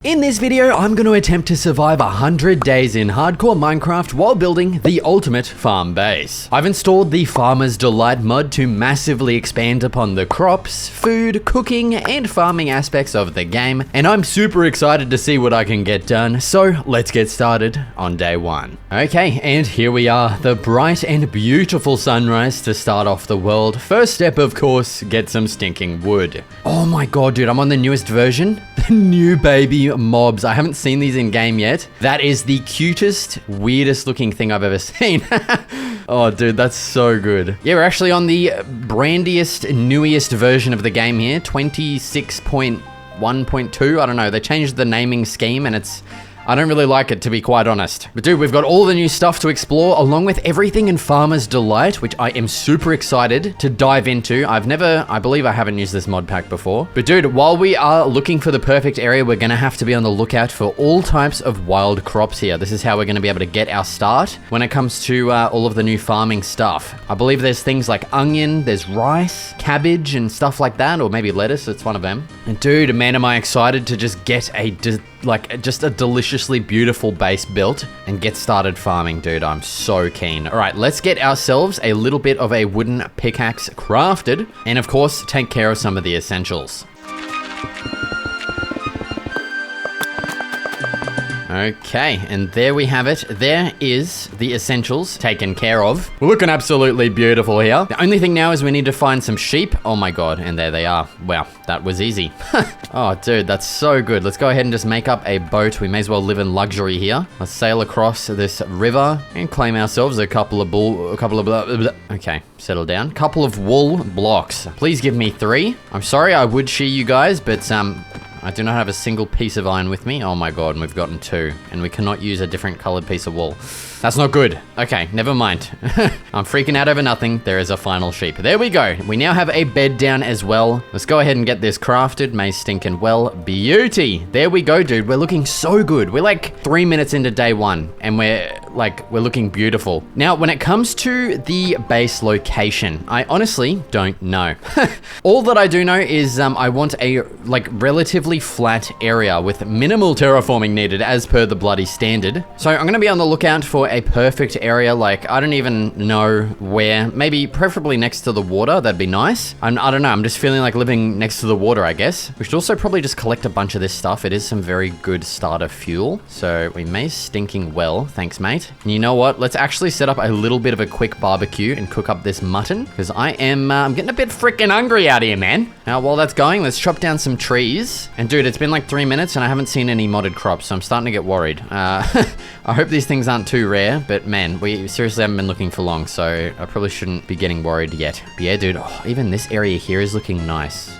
In this video, I'm going to attempt to survive 100 days in hardcore Minecraft while building the ultimate farm base. I've installed the Farmer's Delight mod to massively expand upon the crops, food, cooking, and farming aspects of the game, and I'm super excited to see what I can get done, so let's get started on day one. Okay, and here we are, the bright and beautiful sunrise to start off the world. First step, of course, get some stinking wood. Oh my god, dude, I'm on the newest version. The new baby mobs. I haven't seen these in game yet. That is the cutest, weirdest looking thing I've ever seen. Oh, dude, that's so good. Yeah, we're actually on the brandiest, newest version of the game here, 26.1.2. I don't know. They changed the naming scheme and I don't really like it, to be quite honest. But dude, we've got all the new stuff to explore, along with everything in Farmer's Delight, which I am super excited to dive into. I believe I haven't used this mod pack before. But dude, while we are looking for the perfect area, we're gonna have to be on the lookout for all types of wild crops here. This is how we're gonna be able to get our start when it comes to all of the new farming stuff. I believe there's things like onion, there's rice, cabbage, and stuff like that, or maybe lettuce, it's one of them. And dude, man, am I excited to just get just a deliciously beautiful base built and get started farming, dude. I'm so keen. All right, let's get ourselves a little bit of a wooden pickaxe crafted and of course take care of some of the essentials. Okay, and there we have it. There is the essentials taken care of. We're looking absolutely beautiful here. The only thing now is we need to find some sheep. Oh my god, and there they are. Wow, that was easy. Oh, dude, that's so good. Let's go ahead and just make up a boat. We may as well live in luxury here. Let's sail across this river and claim ourselves a couple of okay, settle down. Couple of wool blocks. Please give me 3. I'm sorry, I would shear you guys, but I do not have a single piece of iron with me. Oh my god, and we've gotten 2. And we cannot use a different colored piece of wool. That's not good. Okay, never mind. I'm freaking out over nothing. There is a final sheep. There we go. We now have a bed down as well. Let's go ahead and get this crafted. May stinking well. Beauty. There we go, dude. We're looking so good. We're like 3 minutes into day 1 and we're looking beautiful. Now, when it comes to the base location, I honestly don't know. All that I do know is I want a relatively flat area with minimal terraforming needed as per the bloody standard. So I'm going to be on the lookout for a perfect area. I don't even know where. Maybe preferably next to the water. That'd be nice. I don't know. I'm just feeling like living next to the water, I guess. We should also probably just collect a bunch of this stuff. It is some very good starter fuel. So we may stinking well. Thanks, mate. And you know what? Let's actually set up a little bit of a quick barbecue and cook up this mutton because I'm getting a bit freaking hungry out here, man. Now, while that's going, let's chop down some trees. And dude, it's been like 3 minutes and I haven't seen any modded crops, so I'm starting to get worried. I hope these things aren't too rare, but man, we seriously haven't been looking for long, so I probably shouldn't be getting worried yet. But yeah, dude, even this area here is looking nice.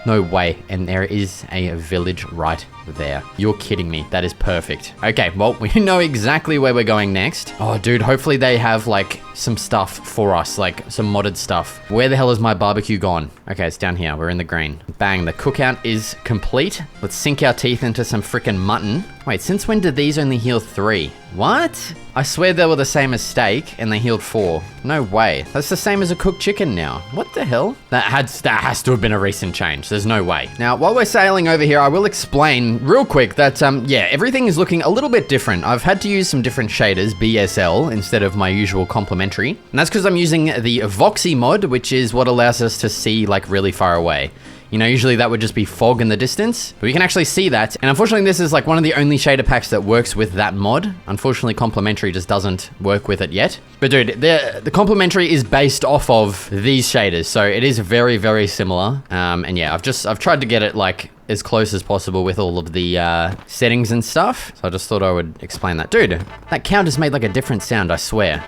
No way. And there is a village right there. You're kidding me. That is perfect. Okay, well, we know exactly where we're going next. Oh, dude, hopefully they have some stuff for us, some modded stuff. Where the hell is my barbecue gone? Okay, it's down here. We're in the green. Bang, the cookout is complete. Let's sink our teeth into some freaking mutton. Wait, since when did these only heal 3? What? I swear they were the same as steak and they healed 4. No way. That's the same as a cooked chicken now. What the hell? That has to have been a recent change. There's no way. Now, while we're sailing over here, I will explain real quick that, yeah, everything is looking a little bit different. I've had to use some different shaders, BSL, instead of my usual complementary. And that's because I'm using the Voxy mod, which is what allows us to see, really far away. You know, usually that would just be fog in the distance, but we can actually see that. And unfortunately, this is one of the only shader packs that works with that mod. Unfortunately, complementary just doesn't work with it yet. But dude, the complementary is based off of these shaders, so it is very, very similar. And yeah, I've tried to get it as close as possible with all of the settings and stuff. So I just thought I would explain that. Dude, that cow just made a different sound, I swear.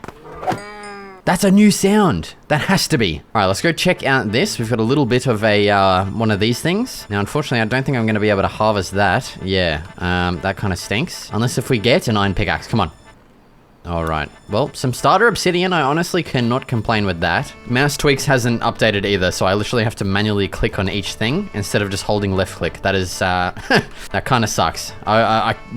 That's a new sound. That has to be. All right, let's go check out this. We've got a little bit of a one of these things. Now, unfortunately, I don't think I'm going to be able to harvest that. Yeah, that kind of stinks. Unless if we get an iron pickaxe. Come on. All right. Well, some starter obsidian. I honestly cannot complain with that. Mouse Tweaks hasn't updated either, so I literally have to manually click on each thing instead of just holding left click. That is, that kind of sucks.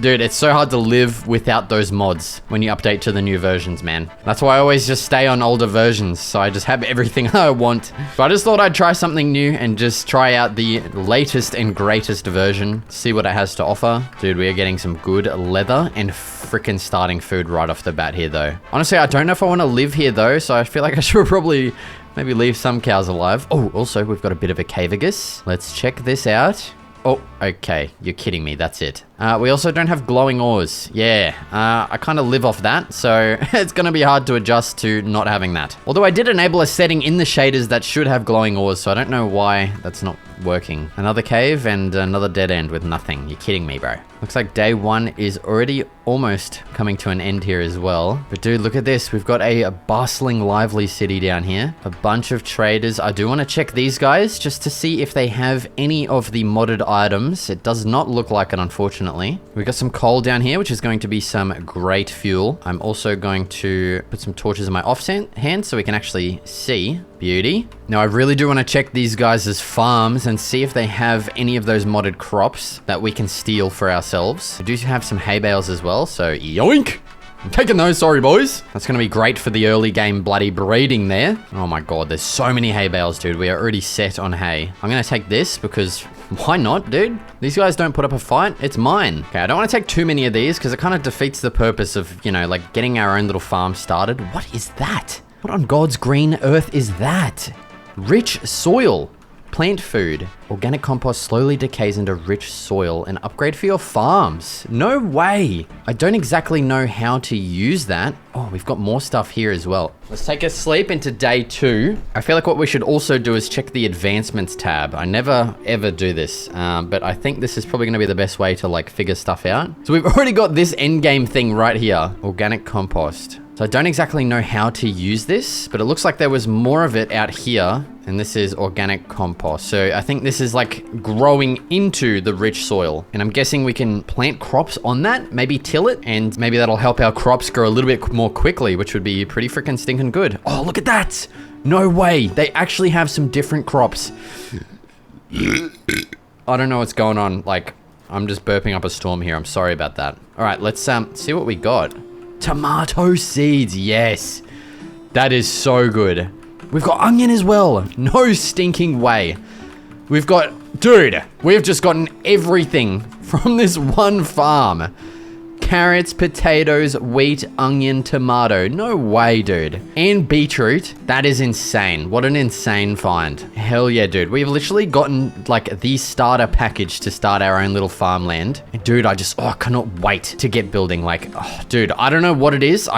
Dude, it's so hard to live without those mods when you update to the new versions, man. That's why I always just stay on older versions, so I just have everything I want. But I just thought I'd try something new and just try out the latest and greatest version, see what it has to offer. Dude, we are getting some good leather and freaking starting food right off the bat here, though. Honestly, I don't know if I want to live here, though, so I feel like I should probably maybe leave some cows alive. Oh, also, we've got a bit of a cavegus. Let's check this out. Oh, okay. You're kidding me. That's it. We also don't have glowing ores. Yeah, I kind of live off that, so it's going to be hard to adjust to not having that. Although I did enable a setting in the shaders that should have glowing ores, so I don't know why that's not working. Another cave and another dead end with nothing. You're kidding me, bro. Looks like day one is already almost coming to an end here as well. But dude, look at this. We've got a bustling, lively city down here. A bunch of traders. I do want to check these guys just to see if they have any of the modded items. It does not look like it, unfortunately. We've got some coal down here, which is going to be some great fuel. I'm also going to put some torches in my hand so we can actually see. Beauty. Now, I really do want to check these guys' farms and see if they have any of those modded crops that we can steal for ourselves. I do have some hay bales as well, so yoink! I'm taking those, sorry boys. That's going to be great for the early game bloody breeding there. Oh my god, there's so many hay bales, dude. We are already set on hay. I'm going to take this because why not, dude? These guys don't put up a fight. It's mine. Okay, I don't want to take too many of these because it kind of defeats the purpose of, you know, like getting our own little farm started. What is that? What on God's green earth is that? Rich soil. Plant food. Organic compost slowly decays into rich soil. An upgrade for your farms. No way. I don't exactly know how to use that. Oh, we've got more stuff here as well. Let's take a sleep into day 2. I feel like what we should also do is check the advancements tab. I never ever do this, but I think this is probably going to be the best way to like figure stuff out. So we've already got this end game thing right here. Organic compost. So I don't exactly know how to use this, but it looks like there was more of it out here. And this is organic compost. So I think this is like growing into the rich soil. And I'm guessing we can plant crops on that, maybe till it, and maybe that'll help our crops grow a little bit more quickly, which would be pretty freaking stinking good. Oh, look at that. No way. They actually have some different crops. I don't know what's going on. Like, I'm just burping up a storm here. I'm sorry about that. All right, let's see what we got. Tomato seeds. Yes. That is so good. We've got onion as well. No stinking way. We've got... Dude, we've just gotten everything from this one farm. Carrots, potatoes, wheat, onion, tomato. No way, dude. And beetroot. That is insane. What an insane find. Hell yeah, dude. We've literally gotten, like, the starter package to start our own little farmland. And dude, I cannot wait to get building. Like, oh, dude, I don't know what it is.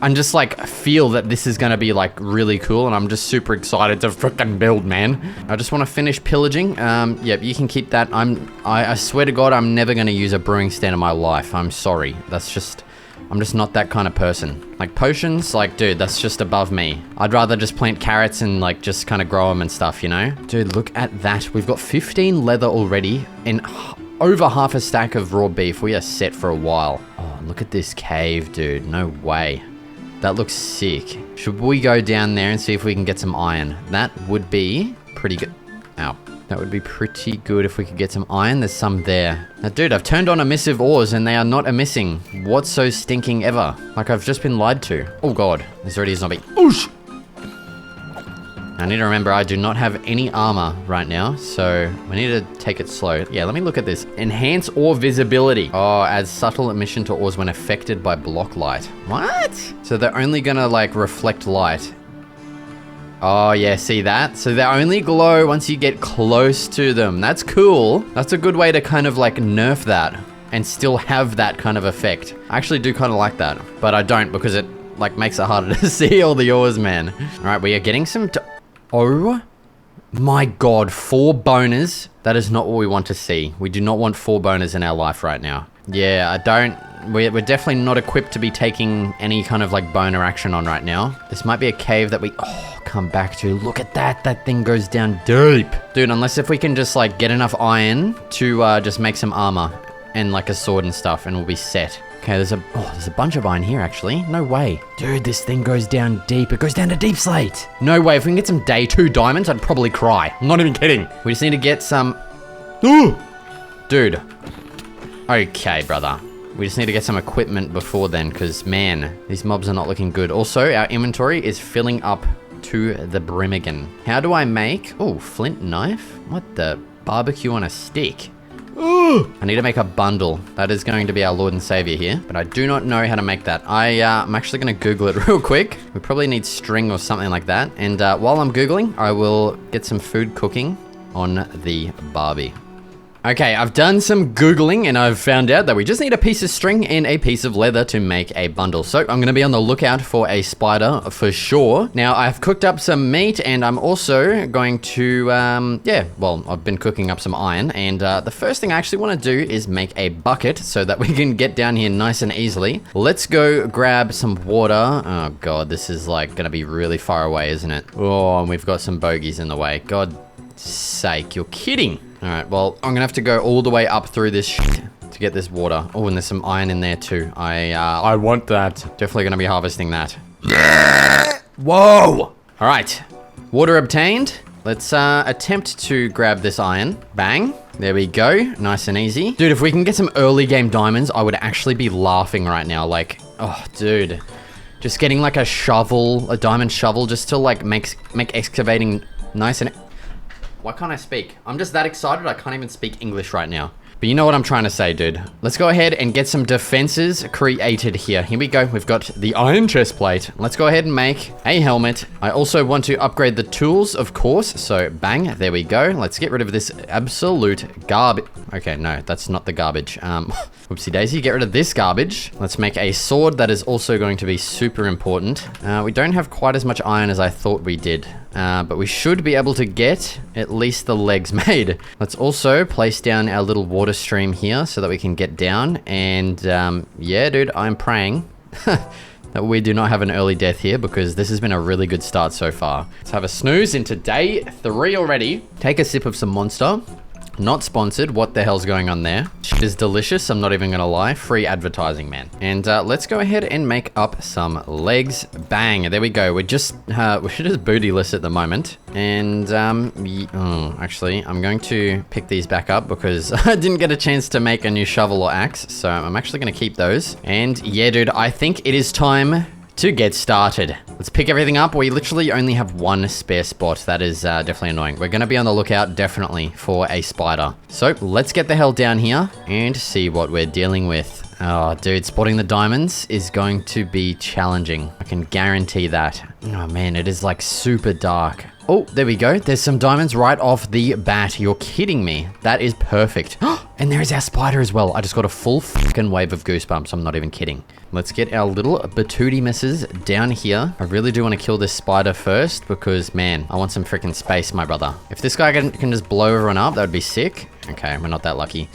I'm just like feel that this is gonna be like really cool, and I'm just super excited to freaking build, man. I just want to finish pillaging. Yep, you can keep that. I swear to God, I'm never gonna use a brewing stand in my life. I'm sorry. I'm just not that kind of person. Like potions, like dude, that's just above me. I'd rather just plant carrots and like just kind of grow them and stuff, you know? Dude, look at that. We've got 15 leather already and over half a stack of raw beef. We are set for a while. Oh, look at this cave, dude. No way. That looks sick. Should we go down there and see if we can get some iron? That would be pretty good. Ow. That would be pretty good if we could get some iron. There's some there. Now, dude, I've turned on emissive ores and they are not emissing. What's so stinking ever? Like I've just been lied to. Oh God, there's already a zombie. Oosh! I need to remember I do not have any armor right now, so we need to take it slow. Yeah, let me look at this. Enhance ore visibility. Oh, adds subtle emission to ores when affected by block light. What? So they're only gonna like reflect light. Oh yeah, see that? So they only glow once you get close to them. That's cool. That's a good way to kind of like nerf that and still have that kind of effect. I actually do kind of like that, but I don't because it like makes it harder to see all the ores, man. All right, we are getting some... Oh my God, 4 boners. That is not what we want to see. We do not want 4 boners in our life right now. Yeah, I don't... We're definitely not equipped to be taking any kind of like boner action on right now. This might be a cave that we... Oh, come back to. Look at that. That thing goes down deep. Dude, unless if we can just like get enough iron to just make some armor and like a sword and stuff and we'll be set. Okay, there's a bunch of iron here, actually. No way. Dude, this thing goes down deep. It goes down to deep slate. No way. If we can get some day 2 diamonds, I'd probably cry. I'm not even kidding. We just need to get some... Ooh! Dude. Okay, brother. We just need to get some equipment before then, because, man, these mobs are not looking good. Also, our inventory is filling up to the brim again. How do I make... Oh, flint knife? What the... Barbecue on a stick? Ooh. I need to make a bundle. That is going to be our Lord and Savior here, but I do not know how to make that. I'm actually going to Google it real quick. We probably need string or something like that. And while I'm Googling, I will get some food cooking on the barbie. Okay, I've done some Googling and I've found out that we just need a piece of string and a piece of leather to make a bundle. So I'm gonna be on the lookout for a spider for sure. Now I've cooked up some meat and I'm also going to, I've been cooking up some iron and the first thing I actually wanna do is make a bucket so that we can get down here nice and easily. Let's go grab some water. Oh God, this is like gonna be really far away, isn't it? Oh, and we've got some bogeys in the way. God's sake, you're kidding. All right, well, I'm gonna have to go all the way up through this shit to get this water. Oh, and there's some iron in there too. I want that. Definitely gonna be harvesting that. Whoa! All right, water obtained. Let's attempt to grab this iron. Bang, there we go, nice and easy. Dude, if we can get some early game diamonds, I would actually be laughing right now. Like, oh, dude. Just getting like a shovel, a diamond shovel, just to like make excavating nice and... Why can't I speak? I'm just that excited I can't even speak English right now. But you know what I'm trying to say, dude. Let's go ahead and get some defenses created here. Here we go. We've got the iron chest plate. Let's go ahead and make a helmet. I also want to upgrade the tools, of course. So bang, there we go. Let's get rid of this absolute garbage. Okay, no, that's not the garbage. Whoopsie daisy, get rid of this garbage. Let's make a sword that is also going to be super important. We don't have quite as much iron as I thought we did. But we should be able to get at least the legs made. Let's also place down our little water stream here so that we can get down. And yeah, dude, I'm praying that we do not have an early death here because this has been a really good start so far. Let's have a snooze into day 3 already. Take a sip of some Monster. Not sponsored. What the hell's going on there? Shit is delicious. I'm not even gonna lie. Free advertising, man. And let's go ahead and make up some legs. Bang. There we go. We're just bootyless at the moment. And actually, I'm going to pick these back up because I didn't get a chance to make a new shovel or axe. So I'm actually gonna keep those. And yeah, dude, I think it is time to get started. Let's pick everything up. We literally only have one spare spot. That is definitely annoying. We're gonna be on the lookout definitely for a spider. So let's get the hell down here and see what we're dealing with. Oh, dude, spotting the diamonds is going to be challenging. I can guarantee that. Oh man, it is like super dark. Oh, there we go. There's some diamonds right off the bat. You're kidding me. That is perfect. And there's our spider as well. I just got a full fucking wave of goosebumps. I'm not even kidding. Let's get our little batooty misses down here. I really do want to kill this spider first because, man, I want some freaking space, my brother. If this guy can just blow everyone up, that would be sick. Okay, we're not that lucky.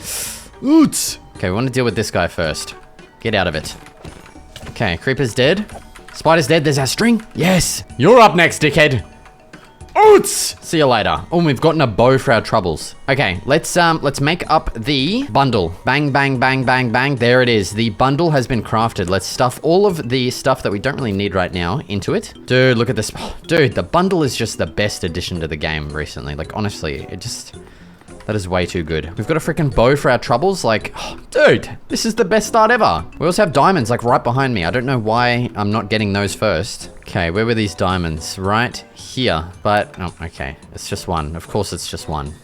Oots. Okay, we want to deal with this guy first. Get out of it. Okay, creeper's dead. Spider's dead. There's our string. Yes. You're up next, dickhead. Oots! See you later. Oh, we've gotten a bow for our troubles. Okay, let's make up the bundle. Bang, bang, bang, bang, bang. There it is. The bundle has been crafted. Let's stuff all of the stuff that we don't really need right now into it. Dude, look at this. Oh, dude, the bundle is just the best addition to the game recently. Like, honestly, that is way too good. We've got a freaking bow for our troubles. Like, oh, dude, this is the best start ever. We also have diamonds like right behind me. I don't know why I'm not getting those first. Okay, where were these diamonds? Right here. But, oh, okay. It's just one. Of course it's just one.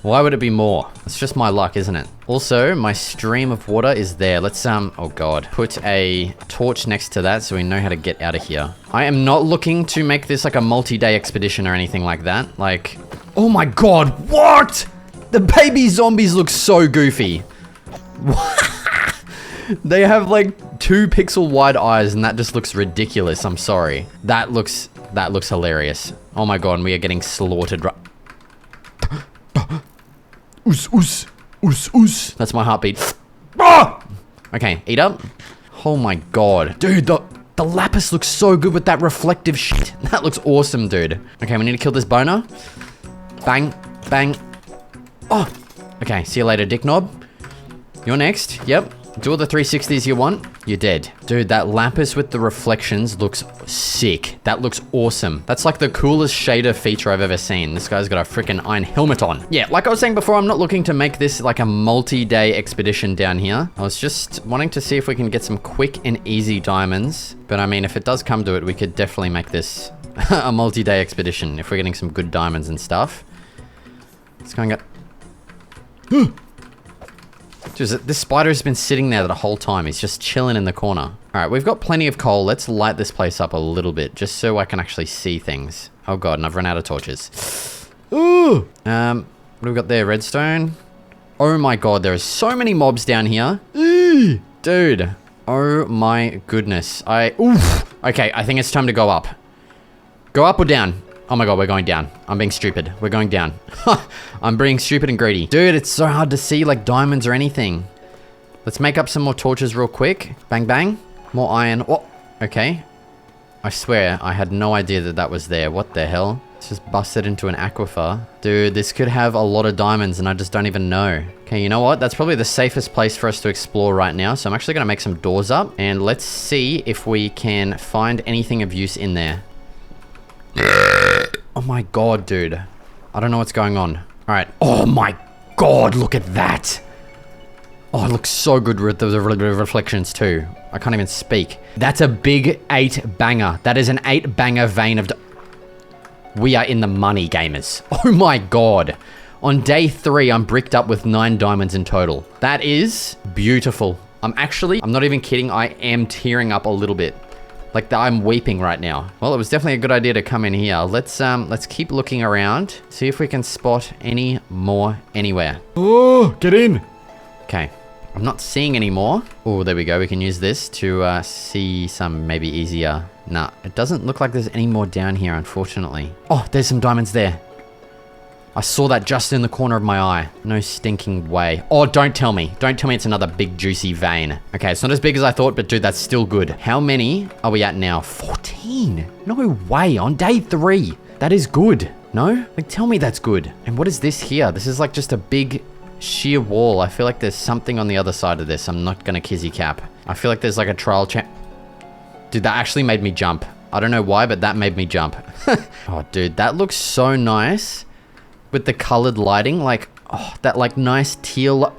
Why would it be more? It's just my luck, isn't it? Also, my stream of water is there. Let's, oh God. Put a torch next to that so we know how to get out of here. I am not looking to make this like a multi-day expedition or anything like that. Like, oh my God, what? The baby zombies look so goofy. They have like 2 pixel wide eyes and that just looks ridiculous. I'm sorry. That looks hilarious. Oh my God, and we are getting slaughtered right. Oos, oos, oos, oos. That's my heartbeat. Okay, eat up. Oh my God. Dude, the lapis looks so good with that reflective shit. That looks awesome, dude. Okay, we need to kill this boner. Bang, bang. Oh, okay, see you later, dick knob. You're next. Yep. Do all the 360s you want, you're dead. Dude, that lapis with the reflections looks sick. That looks awesome. That's like the coolest shader feature I've ever seen. This guy's got a freaking iron helmet on. Yeah, like I was saying before, I'm not looking to make this like a multi-day expedition down here. I was just wanting to see if we can get some quick and easy diamonds. But I mean, if it does come to it, we could definitely make this a multi-day expedition if we're getting some good diamonds and stuff. Let's go and get... Dude, this spider has been sitting there the whole time. He's just chilling in the corner. All right, we've got plenty of coal. Let's light this place up a little bit just so I can actually see things. Oh god, and I've run out of torches. Ooh! What do we got there? Redstone? Oh my god, there are so many mobs down here. Dude. Oh my goodness. Oof. Okay, I think it's time to go up. Go up or down? Oh my god, we're going down. I'm being stupid. We're going down. I'm being stupid and greedy. Dude, it's so hard to see like diamonds or anything. Let's make up some more torches real quick. Bang, bang. More iron. Oh, okay. I swear, I had no idea that that was there. What the hell? It's just busted into an aquifer. Dude, this could have a lot of diamonds and I just don't even know. Okay, you know what? That's probably the safest place for us to explore right now. So I'm actually going to make some doors up and let's see if we can find anything of use in there. Oh my god, dude. I don't know what's going on. All right. Oh my god, look at that. Oh, it looks so good with the reflections too. I can't even speak. That's a big 8 banger. That is an 8 banger vein of... We are in the money, gamers. Oh my god. On day 3, I'm bricked up with 9 diamonds in total. That is beautiful. I'm not even kidding. I am tearing up a little bit. Like I'm weeping right now. Well, it was definitely a good idea to come in here. Let's keep looking around. See if we can spot any more anywhere. Oh, get in. Okay. I'm not seeing any more. Oh, there we go. We can use this to see some maybe easier. Nah, it doesn't look like there's any more down here, unfortunately. Oh, there's some diamonds there. I saw that just in the corner of my eye. No stinking way. Oh, don't tell me. Don't tell me it's another big juicy vein. Okay, it's not as big as I thought, but dude, that's still good. How many are we at now? 14. No way. On day 3. That is good. No? Like, tell me that's good. And what is this here? This is like just a big sheer wall. I feel like there's something on the other side of this. I'm not gonna kizzy cap. I feel like there's like a trial Dude, that actually made me jump. I don't know why, but that made me jump. Oh, dude, that looks so nice. With the colored lighting, like, oh, that like nice teal.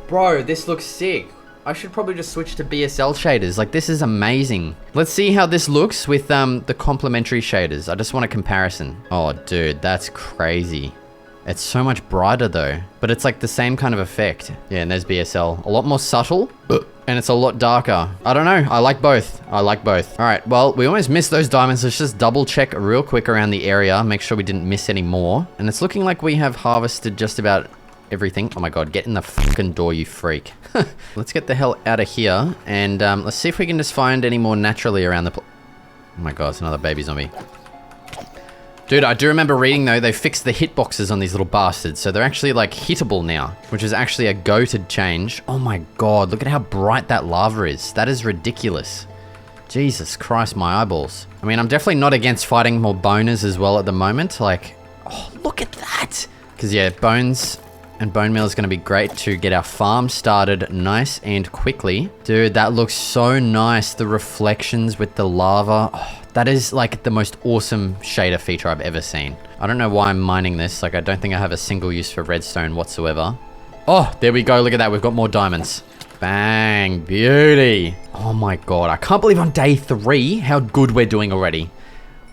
Bro, this looks sick. I should probably just switch to BSL shaders. Like, this is amazing. Let's see how this looks with the complementary shaders. I just want a comparison. Oh, dude, that's crazy. It's so much brighter though, but it's like the same kind of effect. Yeah, and there's BSL. A lot more subtle, and it's a lot darker. I don't know. I like both. I like both. All right, well, we almost missed those diamonds. Let's just double check real quick around the area. Make sure we didn't miss any more. And it's looking like we have harvested just about everything. Oh my god, get in the fucking door, you freak. Let's get the hell out of here. And let's see if we can just find any more naturally around the... Oh my god, it's another baby zombie. Dude, I do remember reading though, they fixed the hitboxes on these little bastards, so they're actually like hittable now, which is actually a goated change. Oh my god, look at how bright that lava is. That is ridiculous. Jesus Christ, my eyeballs. I mean, I'm definitely not against fighting more boners as well at the moment. Like, oh, look at that. Because yeah, bones and bone meal is going to be great to get our farm started nice and quickly. Dude, that looks so nice. The reflections with the lava. Oh, that is like the most awesome shader feature I've ever seen. I don't know why I'm mining this. Like, I don't think I have a single use for redstone whatsoever. Oh, there we go. Look at that. We've got more diamonds. Bang. Beauty. Oh my god. I can't believe on day 3 how good we're doing already.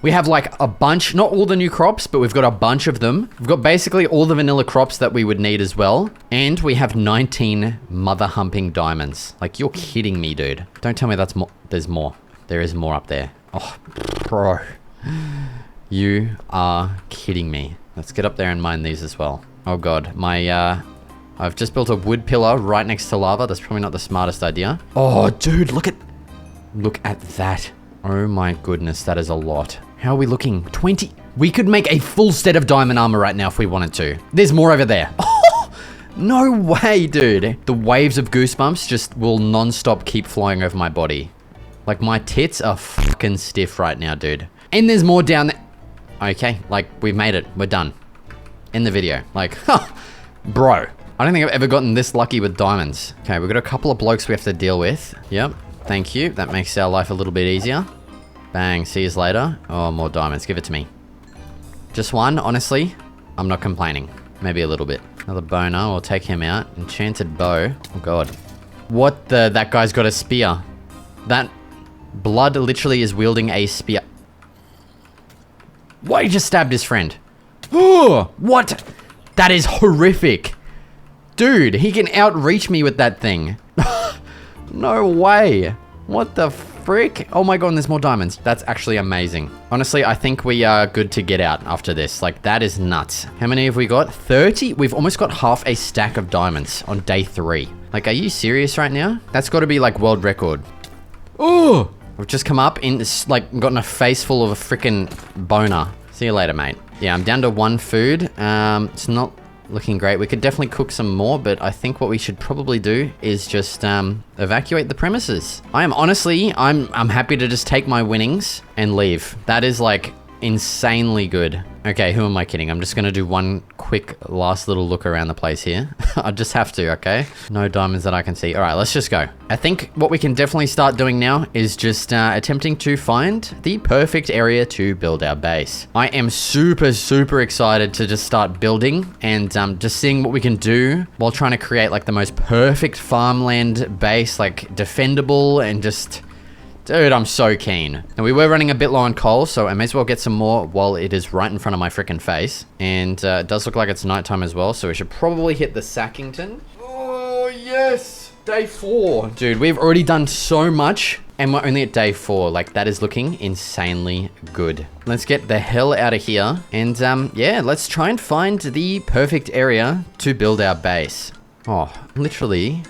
We have like a bunch, not all the new crops, but we've got a bunch of them. We've got basically all the vanilla crops that we would need as well. And we have 19 mother humping diamonds. Like, you're kidding me, dude. Don't tell me that's more. There's more. There is more up there. Oh, bro. You are kidding me. Let's get up there and mine these as well. Oh god, I've just built a wood pillar right next to lava. That's probably not the smartest idea. Oh, dude, look at that. Oh my goodness, that is a lot. How are we looking? 20. We could make a full set of diamond armor right now if we wanted to. There's more over there. Oh, no way, dude. The waves of goosebumps just will non-stop keep flowing over my body. Like, my tits are fucking stiff right now, dude. And there's more down there. Okay, like, we've made it. We're done. End the video. Like, bro. I don't think I've ever gotten this lucky with diamonds. Okay, we've got a couple of blokes we have to deal with. Yep, thank you. That makes our life a little bit easier. Bang, see you later. Oh, more diamonds. Give it to me. Just one, honestly. I'm not complaining. Maybe a little bit. Another boner. We'll take him out. Enchanted bow. Oh, God. What the... That guy's got a spear. That blood literally is wielding a spear. Why he just stabbed his friend? Oh, what? That is horrific. Dude, he can outreach me with that thing. No way. What the frick? Oh my god, and there's more diamonds. That's actually amazing. Honestly, I think we are good to get out after this. Like, that is nuts. How many have we got? 30? We've almost got half a stack of diamonds on day 3. Like, are you serious right now? That's got to be like world record. Oh! We've just come up and it's like gotten a face full of a freaking boner. See you later, mate. Yeah, I'm down to 1 food. It's not looking great. We could definitely cook some more, but I think what we should probably do is just evacuate the premises. I'm happy to just take my winnings and leave. That is like insanely good. Okay, who am I kidding? I'm just gonna do one quick last little look around the place here. I just have to, okay? No diamonds that I can see. All right, let's just go. I think what we can definitely start doing now is just attempting to find the perfect area to build our base. I am super, super excited to just start building and just seeing what we can do while trying to create like the most perfect farmland base, like defendable and just... Dude, I'm so keen. And we were running a bit low on coal, so I may as well get some more while it is right in front of my freaking face. And it does look like it's nighttime as well, so we should probably hit the Sackington. Oh, yes! Day 4. Dude, we've already done so much, and we're only at day 4. Like, that is looking insanely good. Let's get the hell out of here. And, yeah, let's try and find the perfect area to build our base. Oh, literally...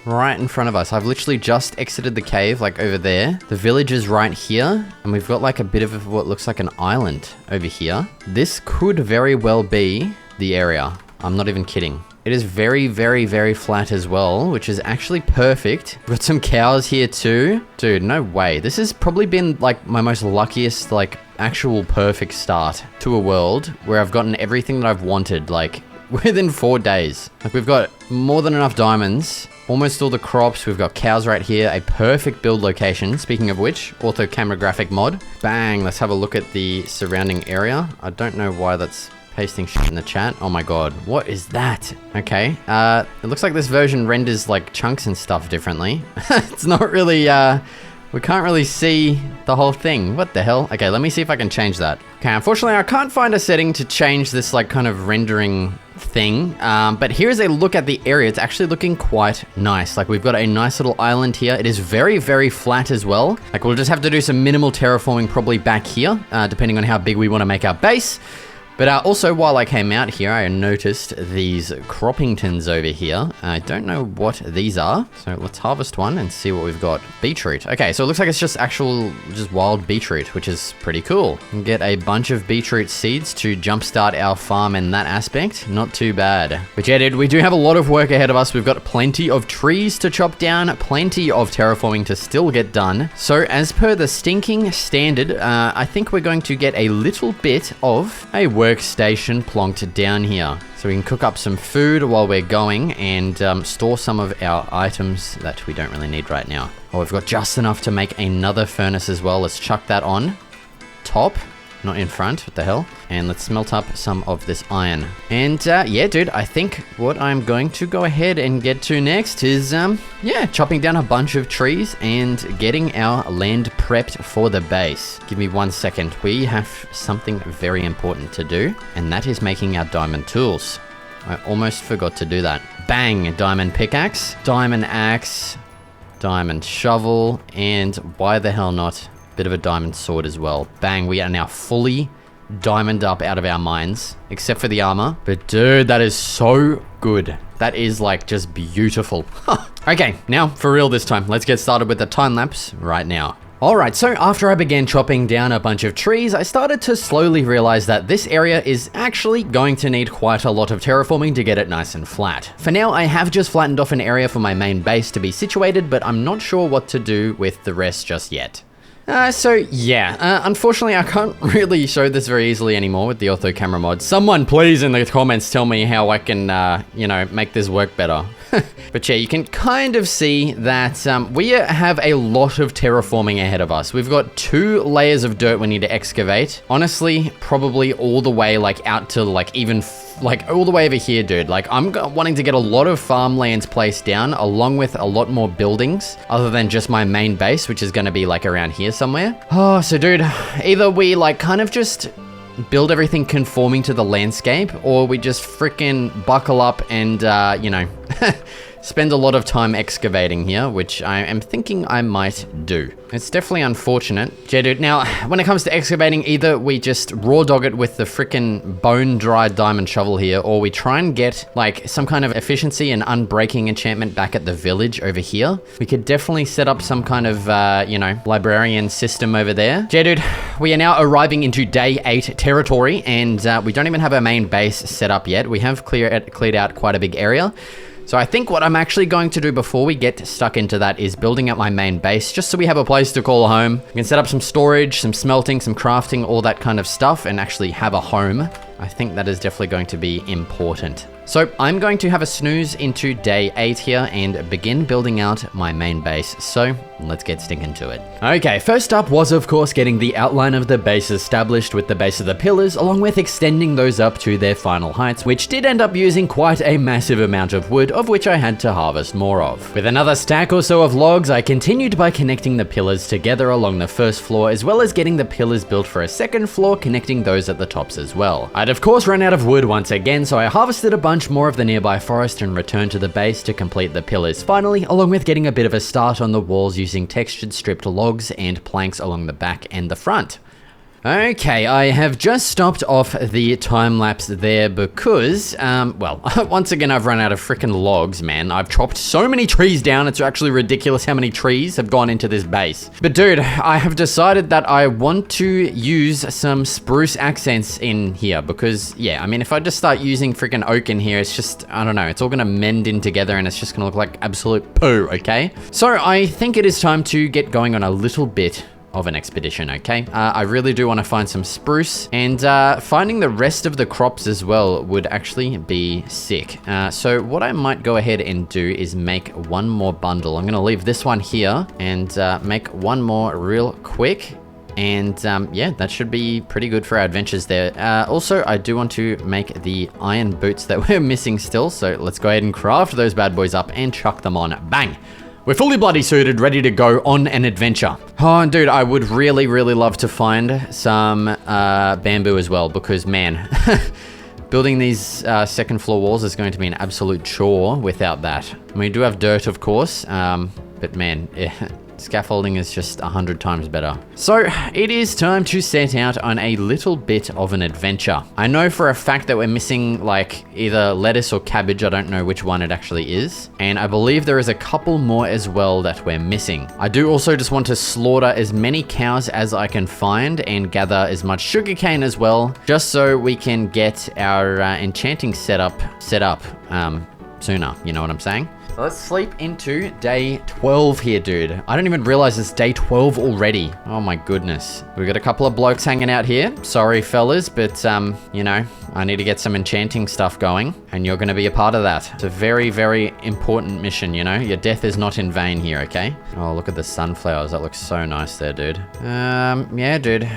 right in front of us. I've literally just exited the cave, like over there. The village is right here, and we've got like a bit of what looks like an island over here. This could very well be the area. I'm not even kidding. It is very, very, very flat as well, which is actually perfect. We've got some cows here too. Dude, no way. This has probably been like my most luckiest, like actual perfect start to a world where I've gotten everything that I've wanted, like within 4 days. Like we've got more than enough diamonds. Almost all the crops. We've got cows right here. A perfect build location. Speaking of which, ortho camera graphic mod. Bang. Let's have a look at the surrounding area. I don't know why that's pasting shit in the chat. Oh my god. What is that? Okay. It looks like this version renders like chunks and stuff differently. It's not really, we can't really see the whole thing. What the hell? Okay, let me see if I can change that. Okay, unfortunately, I can't find a setting to change this like kind of rendering thing, but here's a look at the area. It's actually looking quite nice. Like we've got a nice little island here. It is very, very flat as well. Like we'll just have to do some minimal terraforming probably back here, depending on how big we want to make our base. But also, while I came out here, I noticed these croppingtons over here. I don't know what these are. So let's harvest one and see what we've got. Beetroot. Okay, so it looks like it's just wild beetroot, which is pretty cool. We can get a bunch of beetroot seeds to jumpstart our farm in that aspect. Not too bad. But yeah, dude, we do have a lot of work ahead of us. We've got plenty of trees to chop down, plenty of terraforming to still get done. So as per the stinking standard, I think we're going to get a little bit of a workstation plonked down here. So we can cook up some food while we're going and store some of our items that we don't really need right now. Oh, we've got just enough to make another furnace as well. Let's chuck that on top, not in front. What the hell? And let's smelt up some of this iron. And yeah, dude, I think what I'm going to go ahead and get to next is, yeah, chopping down a bunch of trees and getting our land prepped for the base. Give me 1 second. We have something very important to do, and that is making our diamond tools. I almost forgot to do that. Bang, diamond pickaxe, diamond axe, diamond shovel, and why the hell not? Bit of a diamond sword as well. Bang, we are now fully diamond up out of our mines, except for the armor. But dude, that is so good. That is like just beautiful. Okay, now for real this time. Let's get started with the time lapse right now. Alright, so after I began chopping down a bunch of trees, I started to slowly realize that this area is actually going to need quite a lot of terraforming to get it nice and flat. For now, I have just flattened off an area for my main base to be situated, but I'm not sure what to do with the rest just yet. So yeah, unfortunately I can't really show this very easily anymore with the ortho camera mod. Someone please in the comments tell me how I can, you know, make this work better. But yeah, you can kind of see that we have a lot of terraforming ahead of us. We've got 2 layers of dirt we need to excavate. Honestly, probably all the way like out to like even like all the way over here, dude. Like I'm wanting to get a lot of farmlands placed down along with a lot more buildings other than just my main base, which is going to be like around here somewhere. Oh, so dude, either we like kind of just build everything conforming to the landscape, or we just freaking buckle up and, you know, spend a lot of time excavating here, which I am thinking I might do. It's definitely unfortunate. Yeah, dude, now, when it comes to excavating, either we just raw dog it with the freaking bone-dried diamond shovel here, or we try and get, like, some kind of efficiency and unbreaking enchantment back at the village over here. We could definitely set up some kind of, you know, librarian system over there. Yeah, dude, we are now arriving into day 8 territory, and we don't even have our main base set up yet. We have cleared out quite a big area. So I think what I'm actually going to do before we get stuck into that is building up my main base, just so we have a place to call home. We can set up some storage, some smelting, some crafting, all that kind of stuff, and actually have a home. I think that is definitely going to be important. So I'm going to have a snooze into day 8 here and begin building out my main base. So let's get stinking to it. Okay, first up was of course getting the outline of the base established with the base of the pillars, along with extending those up to their final heights, which did end up using quite a massive amount of wood, of which I had to harvest more of. With another stack or so of logs, I continued by connecting the pillars together along the first floor, as well as getting the pillars built for a second floor, connecting those at the tops as well. I'd of course run out of wood once again, so I harvested a bunch more of the nearby forest and returned to the base to complete the pillars finally, along with getting a bit of a start on the walls using textured stripped logs and planks along the back and the front. Okay, I have just stopped off the time lapse there because, well, once again, I've run out of freaking logs, man. I've chopped so many trees down, it's actually ridiculous how many trees have gone into this base. But dude, I have decided that I want to use some spruce accents in here because, yeah, I mean, if I just start using freaking oak in here, it's just, I don't know, it's all gonna mend in together and it's just gonna look like absolute poo, okay? So I think it is time to get going on a little bit of an expedition, okay? I really do want to find some spruce, and finding the rest of the crops as well would actually be sick. So what I might go ahead and do is make one more bundle. I'm going to leave this one here and make one more real quick. And yeah, that should be pretty good for our adventures there. Also, I do want to make the iron boots that we're missing still. So let's go ahead and craft those bad boys up and chuck them on. Bang! We're fully bloody suited, ready to go on an adventure. Oh, and dude, I would really, really love to find some bamboo as well, because man, building these second floor walls is going to be an absolute chore without that. I mean, we do have dirt, of course, but man, scaffolding is just 100 times better. So it is time to set out on a little bit of an adventure. I know for a fact that we're missing like either lettuce or cabbage. I don't know which one it actually is. And I believe there is a couple more as well that we're missing. I do also just want to slaughter as many cows as I can find and gather as much sugarcane as well, just so we can get our enchanting setup sooner. You know what I'm saying? So let's sleep into day 12 here, dude. I don't even realize it's day 12 already. Oh my goodness. We've got a couple of blokes hanging out here. Sorry, fellas, but, you know, I need to get some enchanting stuff going, and you're going to be a part of that. It's a very, very important mission, you know? Your death is not in vain here, okay? Oh, look at the sunflowers. That looks so nice there, dude. Yeah, dude.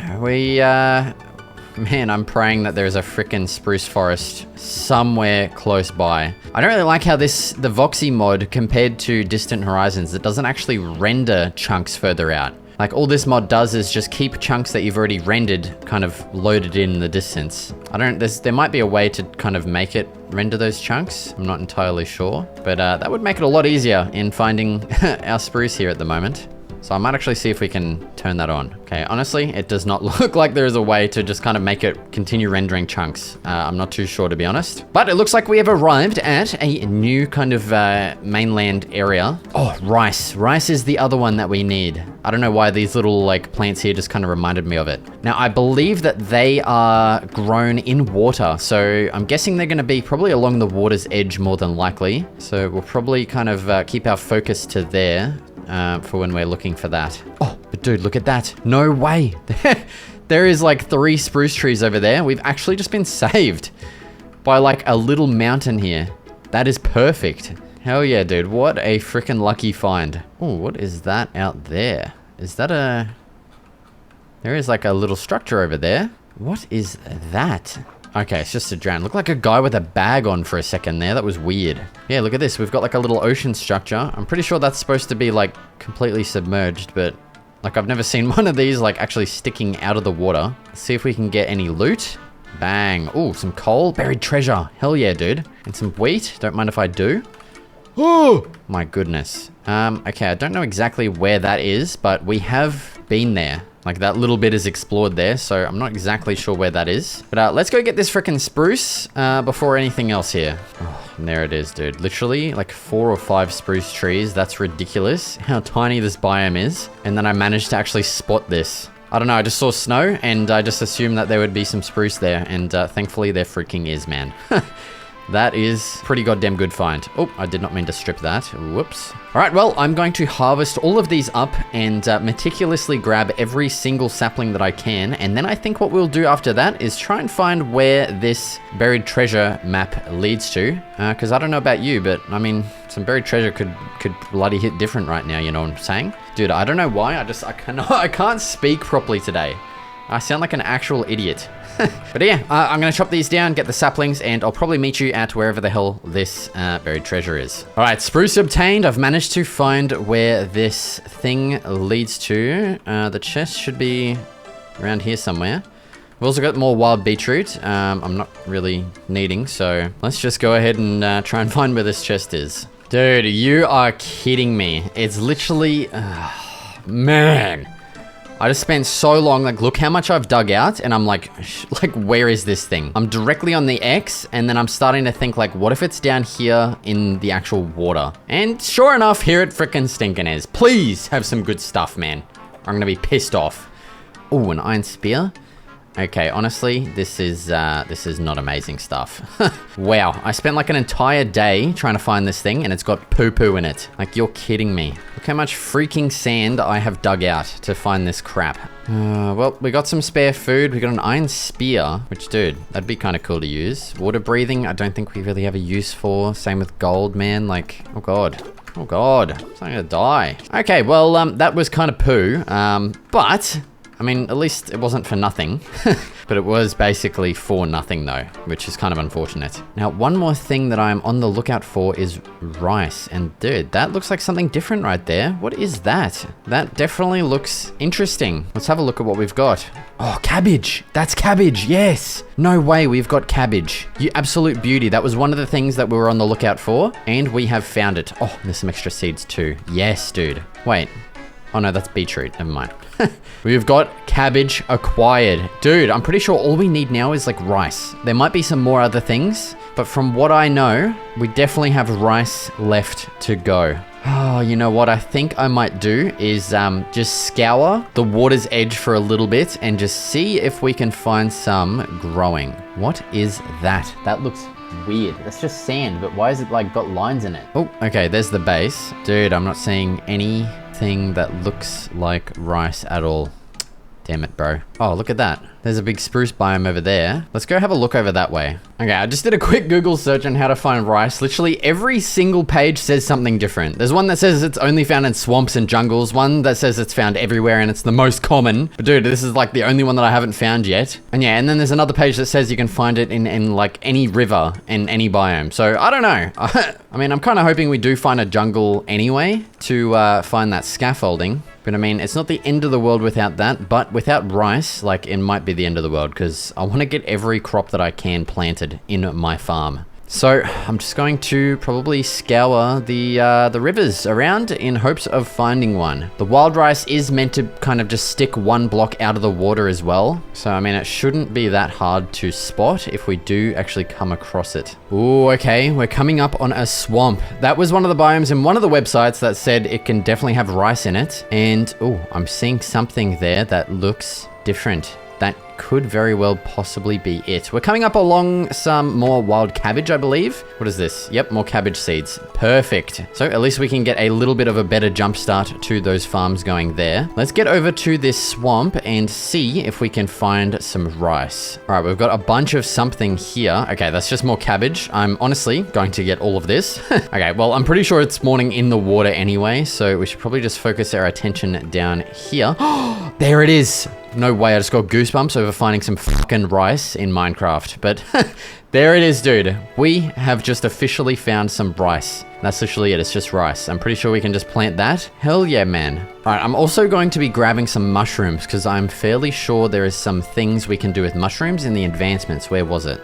Man, I'm praying that there's a frickin' spruce forest somewhere close by. I don't really like how the Voxy mod, compared to Distant Horizons, it doesn't actually render chunks further out. Like, all this mod does is just keep chunks that you've already rendered kind of loaded in the distance. There might be a way to kind of make it render those chunks. I'm not entirely sure, but that would make it a lot easier in finding our spruce here at the moment. So I might actually see if we can turn that on. Okay, honestly, it does not look like there is a way to just kind of make it continue rendering chunks. I'm not too sure, to be honest. But it looks like we have arrived at a new kind of mainland area. Oh, rice. Rice is the other one that we need. I don't know why these little like plants here just kind of reminded me of it. Now, I believe that they are grown in water. So I'm guessing they're going to be probably along the water's edge more than likely. So we'll probably kind of keep our focus to there. For when we're looking for that. Oh, but Dude, look at that. No way. There is like 3 spruce trees over there. We've actually just been saved by like a little mountain here. That is perfect. Hell yeah, dude. What a freaking lucky find. Oh, what is that out there? Is that a... There is like a little structure over there. What is that? Okay, it's just a drown. Looked like a guy with a bag on for a second there. That was weird. Yeah, look at this. We've got like a little ocean structure. I'm pretty sure that's supposed to be like completely submerged, but like I've never seen one of these like actually sticking out of the water. Let's see if we can get any loot. Bang. Oh, some coal. Buried treasure. Hell yeah, dude. And some wheat. Don't mind if I do. Oh, my goodness. Okay, I don't know exactly where that is, but we have been there. Like that little bit is explored there, so I'm not exactly sure where that is. But let's go get this frickin' spruce before anything else here. Oh, and there it is, dude. Literally like 4 or 5 spruce trees. That's ridiculous how tiny this biome is. And then I managed to actually spot this. I don't know, I just saw snow and I just assumed that there would be some spruce there. And thankfully there freaking is, man. That is pretty goddamn good find. Oh, I did not mean to strip that. Whoops. All right, well, I'm going to harvest all of these up and meticulously grab every single sapling that I can. And then I think what we'll do after that is try and find where this buried treasure map leads to. Because I don't know about you, but I mean, some buried treasure could bloody hit different right now, you know what I'm saying? Dude, I don't know why, I can't speak properly today. I sound like an actual idiot. But yeah, I'm going to chop these down, get the saplings, and I'll probably meet you at wherever the hell this buried treasure is. All right, spruce obtained. I've managed to find where this thing leads to. The chest should be around here somewhere. We've also got more wild beetroot. I'm not really needing, so let's just go ahead and try and find where this chest is. Dude, you are kidding me. It's literally... man. I just spent so long, like, look how much I've dug out, and I'm like, where is this thing? I'm directly on the X, and then I'm starting to think, like, what if it's down here in the actual water? And sure enough, here it frickin' stinkin' is. Please have some good stuff, man. I'm gonna be pissed off. Oh, an iron spear? Okay, honestly, this is not amazing stuff. Wow, I spent like an entire day trying to find this thing and it's got poo-poo in it. Like, you're kidding me. Look how much freaking sand I have dug out to find this crap. Well, we got some spare food. We got an iron spear, which, dude, that'd be kind of cool to use. Water breathing, I don't think we really have a use for. Same with gold, man. Like, oh god. Oh god, I'm gonna die. Okay, well, that was kind of poo, but... I mean, at least it wasn't for nothing, but it was basically for nothing though, which is kind of unfortunate. Now, one more thing that I'm on the lookout for is rice. And dude, that looks like something different right there. What is that? That definitely looks interesting. Let's have a look at what we've got. Oh, cabbage. That's cabbage. Yes. No way, we've got cabbage. You absolute beauty. That was one of the things that we were on the lookout for, and we have found it. Oh, there's some extra seeds too. Yes, dude. Wait. Oh no, that's beetroot. Never mind. We've got cabbage acquired. Dude, I'm pretty sure all we need now is like rice. There might be some more other things, but from what I know, we definitely have rice left to go. Oh, you know what I think I might do is just scour the water's edge for a little bit and just see if we can find some growing. What is that? That looks weird. That's just sand, but why is it like got lines in it? Oh, okay, there's the base. Dude, I'm not seeing anything that looks like rice at all. Damn it, bro. Oh, look at that. There's a big spruce biome over there. Let's go have a look over that way. Okay, I just did a quick Google search on how to find rice. Literally every single page says something different. There's one that says it's only found in swamps and jungles. One that says it's found everywhere and it's the most common. But dude, this is like the only one that I haven't found yet. And yeah, and then there's another page that says you can find it in like any river in any biome. So I don't know. I mean, I'm kind of hoping we do find a jungle anyway to find that scaffolding. But I mean, it's not the end of the world without that, but without rice, like, it might be the end of the world because I want to get every crop that I can planted in my farm. So I'm just going to probably scour the rivers around in hopes of finding one. The wild rice is meant to kind of just stick one block out of the water as well. So, I mean, it shouldn't be that hard to spot if we do actually come across it. Ooh, okay, we're coming up on a swamp. That was one of the biomes in one of the websites that said it can definitely have rice in it. And, oh, I'm seeing something there that looks different. that could very well possibly be it. We're coming up along some more wild cabbage, I believe. What is this? Yep, more cabbage seeds. Perfect. So at least we can get a little bit of a better jump start to those farms going there. Let's get over to this swamp and see if we can find some rice. All right, we've got a bunch of something here. Okay, that's just more cabbage. I'm honestly going to get all of this. Okay, well, I'm pretty sure it's spawning in the water anyway, so we should probably just focus our attention down here. There it is. No way, I just got goosebumps over finding some fucking rice in Minecraft. But there it is, dude. We have just officially found some rice. That's literally it, it's just rice. I'm pretty sure we can just plant that. Hell yeah, man. All right, I'm also going to be grabbing some mushrooms because I'm fairly sure there is some things we can do with mushrooms in the advancements. Where was it?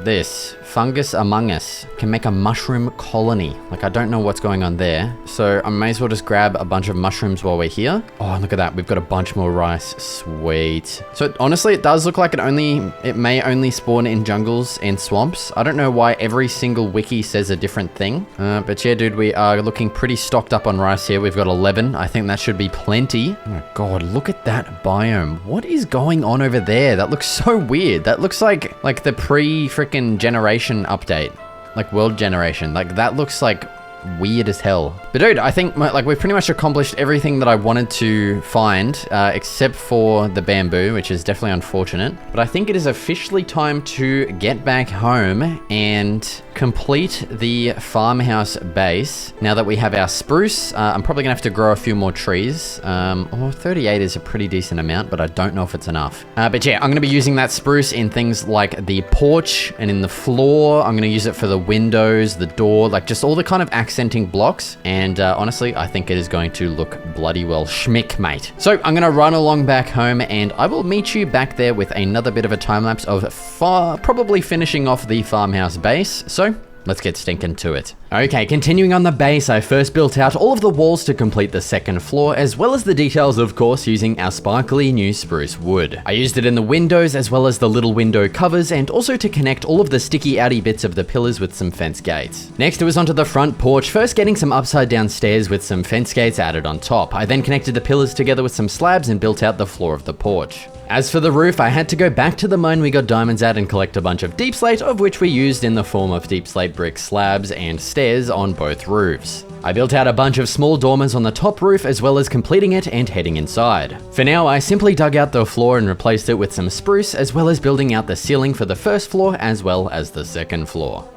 This. Fungus among us. Can make a mushroom colony. Like, I don't know what's going on there. So I may as well just grab a bunch of mushrooms while we're here. Oh, look at that. We've got a bunch more rice. Sweet. So honestly, it does look like it may only spawn in jungles and swamps. I don't know why every single wiki says a different thing. But yeah, dude, we are looking pretty stocked up on rice here. We've got 11. I think that should be plenty. Oh my God, look at that biome. What is going on over there? That looks so weird. That looks like the pre-freaking generation update. Like world generation. Like that looks like weird as hell. But dude, I think we've pretty much accomplished everything that I wanted to find, except for the bamboo, which is definitely unfortunate. But I think it is officially time to get back home and complete the farmhouse base. Now that we have our spruce, I'm probably gonna have to grow a few more trees. 38 is a pretty decent amount, but I don't know if it's enough. But yeah, I'm gonna be using that spruce in things like the porch and in the floor. I'm gonna use it for the windows, the door, like just all the kind of accenting blocks. And honestly, I think it is going to look bloody well schmick, mate. So I'm gonna run along back home and I will meet you back there with another bit of a time lapse of probably finishing off the farmhouse base. So let's get stinking to it. Okay, continuing on the base, I first built out all of the walls to complete the second floor, as well as the details, of course, using our sparkly new spruce wood. I used it in the windows, as well as the little window covers, and also to connect all of the sticky outy bits of the pillars with some fence gates. Next, it was onto the front porch, first getting some upside down stairs with some fence gates added on top. I then connected the pillars together with some slabs and built out the floor of the porch. As for the roof, I had to go back to the mine we got diamonds at and collect a bunch of deep slate, of which we used in the form of deep slate brick slabs and stairs on both roofs. I built out a bunch of small dormers on the top roof, as well as completing it and heading inside. For now, I simply dug out the floor and replaced it with some spruce, as well as building out the ceiling for the first floor as well as the second floor.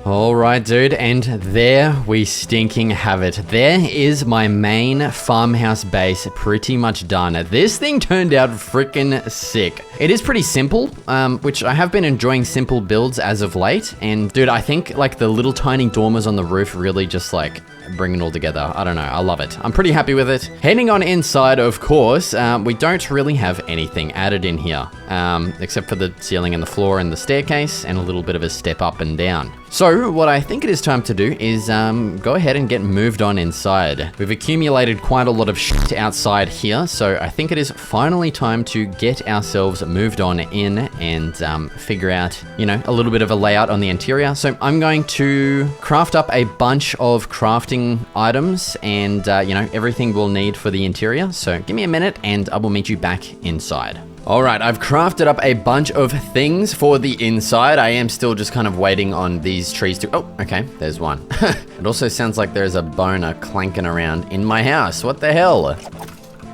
Alright, dude, and there we stinking have it. There is my main farmhouse base pretty much done. This thing turned out freaking sick. It is pretty simple, which I have been enjoying simple builds as of late. And dude, I think like the little tiny dormers on the roof really just like bring it all together. I don't know, I love it. I'm pretty happy with it. Heading on inside, of course, we don't really have anything added in here, except for the ceiling and the floor and the staircase and a little bit of a step up and down. So what I think it is time to do is go ahead and get moved on inside. We've accumulated quite a lot of shit outside here, so I think it is finally time to get ourselves moved on in and figure out, you know, a little bit of a layout on the interior. So I'm going to craft up a bunch of crafting items and, you know, everything we'll need for the interior. So give me a minute and I will meet you back inside. Alright, I've crafted up a bunch of things for the inside. I am still just kind of waiting on these trees to... Oh, okay, there's one. It also sounds like there's a boner clanking around in my house. What the hell?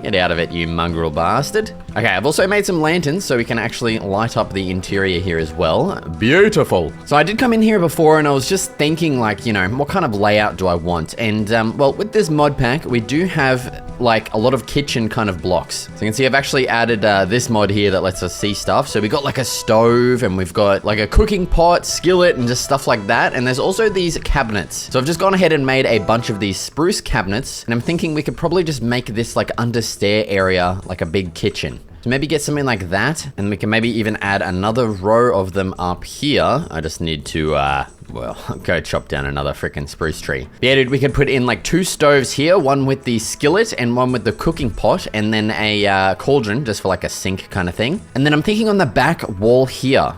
Get out of it, you mongrel bastard. Okay, I've also made some lanterns so we can actually light up the interior here as well. Beautiful. So I did come in here before and I was just thinking like, you know, what kind of layout do I want? And well, with this mod pack, we do have like a lot of kitchen kind of blocks. So you can see I've actually added this mod here that lets us see stuff. So we got like a stove and we've got like a cooking pot, skillet, and just stuff like that. And there's also these cabinets. So I've just gone ahead and made a bunch of these spruce cabinets. And I'm thinking we could probably just make this like under stair area, like a big kitchen. So maybe get something like that, and we can maybe even add another row of them up here. I just need to, well, go chop down another freaking spruce tree. Yeah, dude, we could put in like 2 stoves here, one with the skillet and one with the cooking pot, and then a cauldron just for like a sink kind of thing. And then I'm thinking on the back wall here,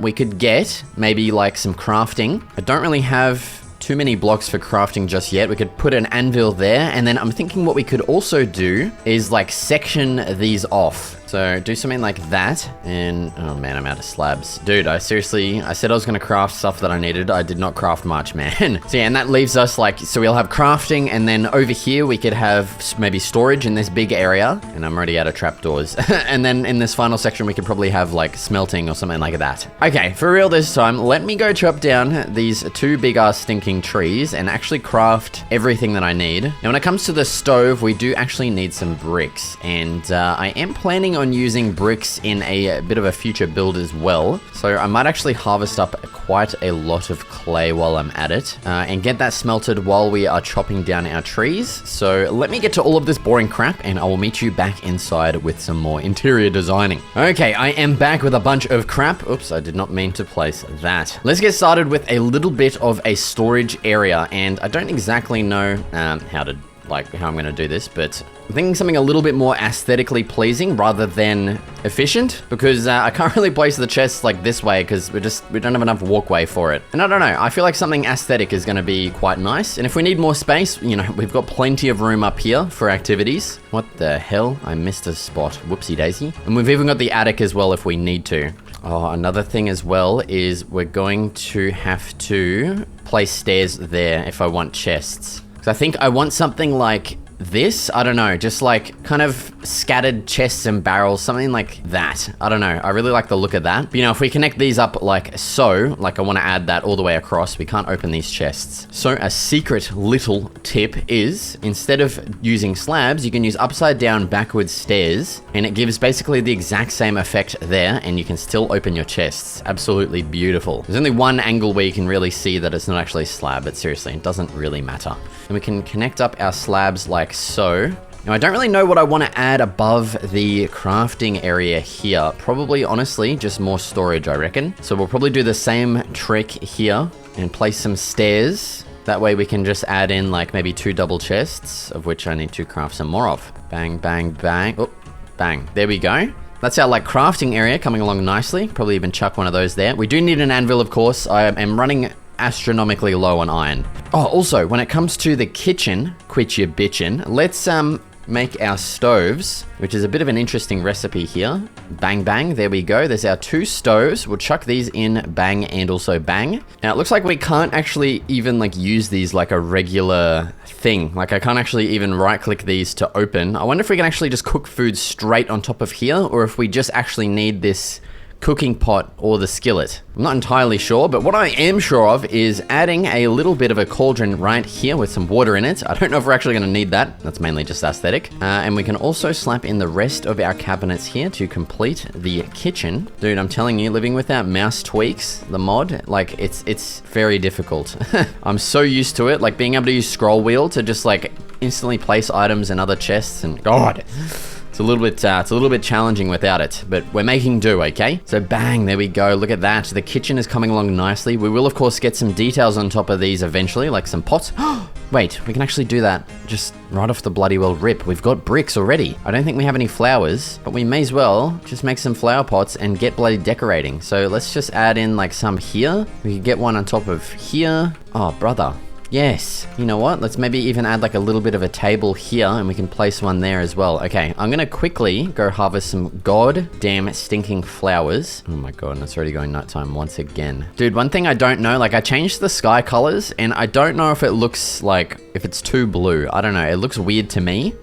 we could get maybe like some crafting. I don't really have too many blocks for crafting just yet. We could put an anvil there, and then I'm thinking what we could also do is like section these off. So do something like that, and oh man, I'm out of slabs. Dude, I said I was gonna craft stuff that I needed. I did not craft much, man. So yeah, and that leaves us like, so we'll have crafting, and then over here we could have maybe storage in this big area, and I'm already out of trapdoors. And then in this final section, we could probably have like smelting or something like that. Okay, for real this time, let me go chop down these 2 big ass stinking trees and actually craft everything that I need. Now, when it comes to the stove, we do actually need some bricks, and I am planning on using bricks in a bit of a future build as well. So I might actually harvest up quite a lot of clay while I'm at it, and get that smelted while we are chopping down our trees. So let me get to all of this boring crap, and I will meet you back inside with some more interior designing. Okay, I am back with a bunch of crap. Oops, I did not mean to place that. Let's get started with a little bit of a storage area, and I don't exactly know how I'm gonna do this, but I'm thinking something a little bit more aesthetically pleasing rather than efficient, because I can't really place the chests like this way because we don't have enough walkway for it. And I don't know, I feel like something aesthetic is gonna be quite nice. And if we need more space, you know, we've got plenty of room up here for activities. What the hell? I missed a spot. Whoopsie daisy. And we've even got the attic as well if we need to. Oh, another thing as well is we're going to have to place stairs there if I want chests. So I think I want something like this. I don't know, just like kind of scattered chests and barrels, something like that. I don't know. I really like the look of that. But, you know, if we connect these up like so, like I want to add that all the way across, we can't open these chests. So a secret little tip is, instead of using slabs, you can use upside down backwards stairs, and it gives basically the exact same effect there, and you can still open your chests. Absolutely beautiful. There's only one angle where you can really see that it's not actually a slab, but seriously, it doesn't really matter. And we can connect up our slabs like so. Now, I don't really know what I want to add above the crafting area here. Probably, honestly, just more storage, I reckon. So we'll probably do the same trick here and place some stairs. That way we can just add in like maybe 2 double chests, of which I need to craft some more of. Bang, bang, bang. Oh, bang. There we go. That's our like crafting area coming along nicely. Probably even chuck one of those there. We do need an anvil, of course. I am running astronomically low on iron. Oh, also, when it comes to the kitchen, quit your bitchin', let's make our stoves, which is a bit of an interesting recipe here. Bang, bang, there we go. There's our 2 stoves. We'll chuck these in bang and also bang. Now, it looks like we can't actually even like use these like a regular thing. Like I can't actually even right click these to open. I wonder if we can actually just cook food straight on top of here, or if we just actually need this cooking pot or the skillet. I'm not entirely sure, but what I am sure of is adding a little bit of a cauldron right here with some water in it. I don't know if we're actually going to need that. That's mainly just aesthetic. And we can also slap in the rest of our cabinets here to complete the kitchen. Dude, I'm telling you, living without mouse tweaks, the mod, like it's very difficult. I'm so used to it, like being able to use scroll wheel to just like instantly place items in other chests, and God, it's a little bit challenging without it, but we're making do, okay? So bang, there we go. Look at that. The kitchen is coming along nicely. We will, of course, get some details on top of these eventually, like some pots. Wait, we can actually do that just right off the bloody well rip. We've got bricks already. I don't think we have any flowers, but we may as well just make some flower pots and get bloody decorating. So let's just add in like some here. We could get one on top of here. Oh, brother. Yes, you know what? Let's maybe even add like a little bit of a table here, and we can place one there as well. Okay, I'm gonna quickly go harvest some goddamn stinking flowers. Oh my god, and it's already going nighttime once again. Dude, one thing I don't know, like I changed the sky colors, and I don't know if it looks like, if it's too blue. I don't know, it looks weird to me.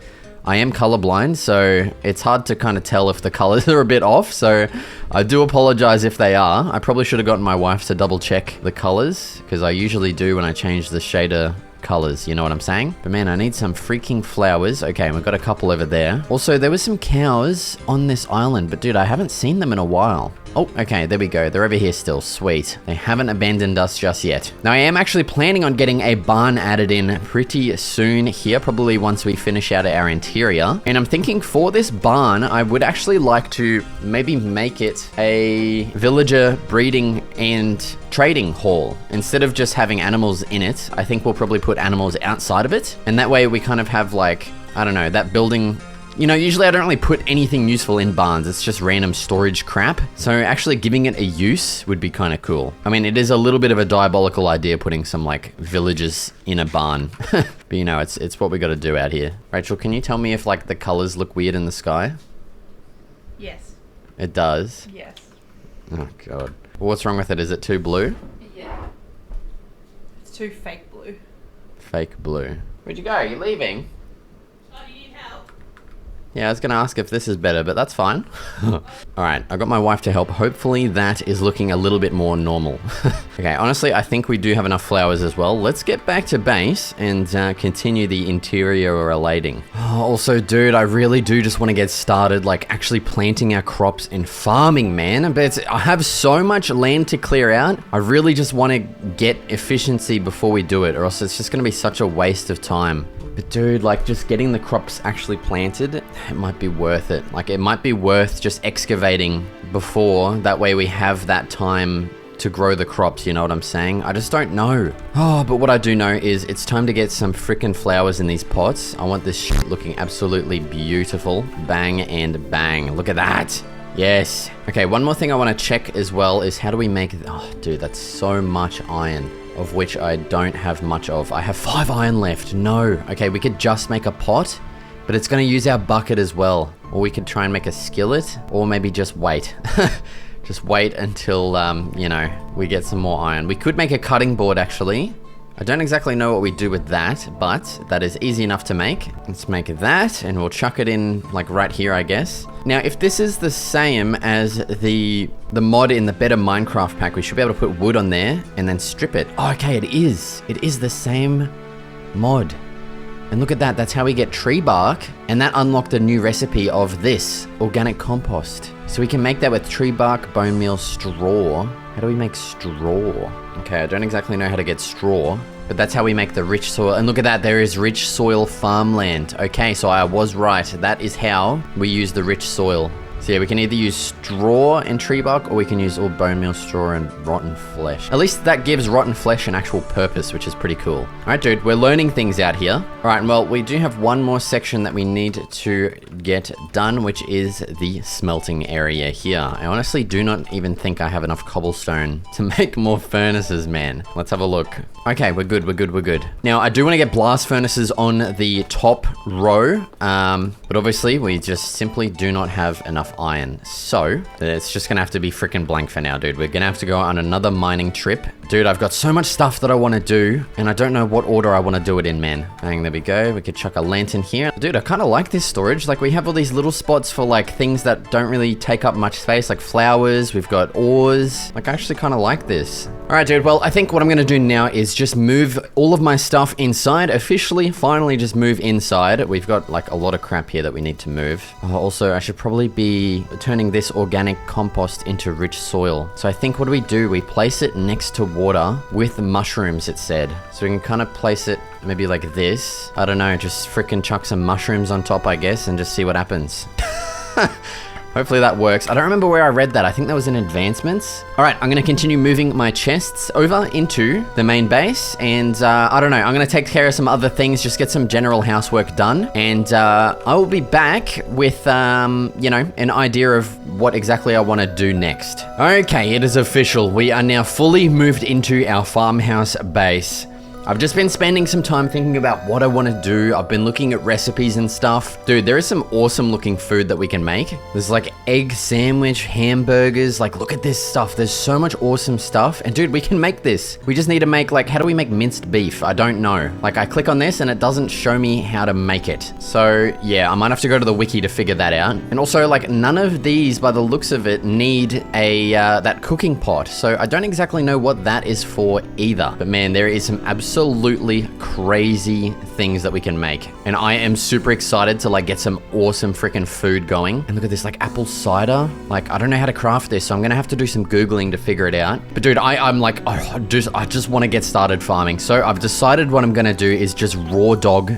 I am colorblind, so it's hard to kind of tell if the colors are a bit off, so I do apologize if they are. I probably should have gotten my wife to double check the colors, because I usually do when I change the shader colors, you know what I'm saying? But man, I need some freaking flowers. Okay, we've got a couple over there. Also, there was some cows on this island, but dude, I haven't seen them in a while. Oh, okay, there we go. They're over here still. Sweet. They haven't abandoned us just yet. Now, I am actually planning on getting a barn added in pretty soon here, probably once we finish out our interior. And I'm thinking for this barn, I would actually like to maybe make it a villager breeding and trading hall. Instead of just having animals in it, I think we'll probably put animals outside of it. And that way we kind of have like, I don't know, that building. You know, usually I don't really put anything useful in barns. It's just random storage crap. So actually giving it a use would be kind of cool. I mean, it is a little bit of a diabolical idea putting some like villagers in a barn. But you know, it's what we got to do out here. Rachel, can you tell me if like the colors look weird in the sky? Yes. It does? Yes. Oh, God. What's wrong with it? Is it too blue? Yeah. It's too fake blue. Fake blue. Where'd you go? You leaving? Oh, do you need help? Yeah, I was going to ask if this is better, but that's fine. Alright, I got my wife to help. Hopefully that is looking a little bit more normal. Okay, honestly, I think we do have enough flowers as well. Let's get back to base and continue the interior relating. Oh, also, dude, I really do just want to get started, like, actually planting our crops and farming, man. But I have so much land to clear out. I really just want to get efficiency before we do it, or else it's just going to be such a waste of time. But dude, like, just getting the crops actually planted, it might be worth it. Like, it might be worth just excavating before. That way we have that time to grow the crops, you know what I'm saying? I just don't know. Oh, but what I do know is it's time to get some freaking flowers in these pots. I want this shit looking absolutely beautiful. Bang and bang. Look at that. Yes. Okay, one more thing I want to check as well is how do we make... Oh, dude, that's so much iron, of which I don't have much of. I have 5 iron left. No. Okay, we could just make a pot, but it's going to use our bucket as well. Or we could try and make a skillet, or maybe just wait. Just wait until, you know, we get some more iron. We could make a cutting board, actually. I don't exactly know what we do with that, but that is easy enough to make. Let's make that, and we'll chuck it in, like, right here, I guess. Now, if this is the same as the mod in the Better Minecraft pack, we should be able to put wood on there and then strip it. Oh, okay, it is. It is the same mod. And look at that, that's how we get tree bark. And that unlocked a new recipe of this, organic compost. So we can make that with tree bark, bone meal, straw. How do we make straw? Okay, I don't exactly know how to get straw, but that's how we make the rich soil. And look at that, there is rich soil farmland. Okay, so I was right. That is how we use the rich soil. So yeah, we can either use straw and tree bark, or we can use all bone meal, straw, and rotten flesh. At least that gives rotten flesh an actual purpose, which is pretty cool. All right, dude, we're learning things out here. All right, well, we do have one more section that we need to get done, which is the smelting area here. I honestly do not even think I have enough cobblestone to make more furnaces, man. Let's have a look. Okay, we're good, we're good, we're good. Now, I do want to get blast furnaces on the top row, but obviously we just simply do not have enough iron. So it's just gonna have to be freaking blank for now, dude. We're gonna have to go on another mining trip. Dude, I've got so much stuff that I want to do, and I don't know what order I want to do it in, man. Bang, there we go. We could chuck a lantern here. Dude, I kind of like this storage. Like, we have all these little spots for, like, things that don't really take up much space, like flowers. We've got ores. Like, I actually kind of like this. All right, dude. Well, I think what I'm going to do now is just move all of my stuff inside. Officially, finally just move inside. We've got, like, a lot of crap here that we need to move. Also, I should probably be turning this organic compost into rich soil. So I think what do? We place it next to water with mushrooms, it said. So we can kind of place it maybe like this. I don't know, just freaking chuck some mushrooms on top, I guess, and just see what happens. Hopefully that works. I don't remember where I read that. I think that was in advancements. All right, I'm going to continue moving my chests over into the main base. And I don't know, I'm going to take care of some other things, just get some general housework done. And I will be back with, you know, an idea of what exactly I want to do next. Okay, it is official. We are now fully moved into our farmhouse base. I've just been spending some time thinking about what I want to do. I've been looking at recipes and stuff. Dude, there is some awesome looking food that we can make. There's like egg sandwich, hamburgers. Like, look at this stuff. There's so much awesome stuff. And dude, we can make this. We just need to make, like, how do we make minced beef? I don't know. Like, I click on this and it doesn't show me how to make it. So yeah, I might have to go to the wiki to figure that out. And also, like, none of these, by the looks of it, need a that cooking pot. So I don't exactly know what that is for either. But man, there is some absolutely crazy things that we can make, and I am super excited to, like, get some awesome freaking food going. And look at this, like, apple cider. Like, I don't know how to craft this, so I'm gonna have to do some googling to figure it out. But dude, I'm like, I just want to get started farming. So I've decided what I'm gonna do is just raw dog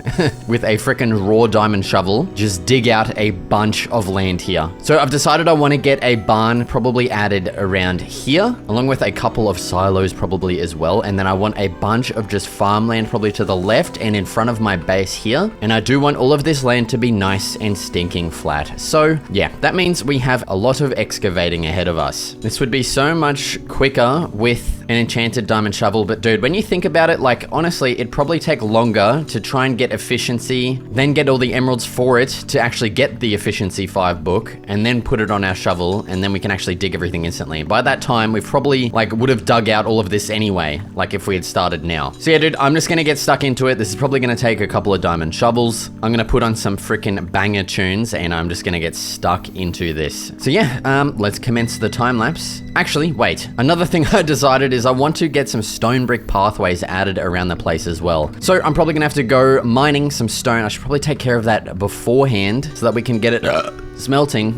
with a freaking raw diamond shovel, just dig out a bunch of land here. So I've decided I want to get a barn probably added around here, along with a couple of silos probably as well. And then I want a bunch of just just farmland probably to the left and in front of my base here. And I do want all of this land to be nice and stinking flat. So yeah, that means we have a lot of excavating ahead of us. This would be so much quicker with an enchanted diamond shovel, but dude, when you think about it, like honestly, it'd probably take longer to try and get efficiency, then get all the emeralds for it to actually get the efficiency 5 book, and then put it on our shovel, and then we can actually dig everything instantly. By that time, we probably like would have dug out all of this anyway, like if we had started now. So yeah, dude, I'm just gonna get stuck into it. This is probably gonna take a couple of diamond shovels. I'm gonna put on some freaking banger tunes, and I'm just gonna get stuck into this. So yeah, let's commence the time lapse. Actually, wait, another thing I decided is I want to get some stone brick pathways added around the place as well. So I'm probably gonna have to go mining some stone. I should probably take care of that beforehand so that we can get it smelting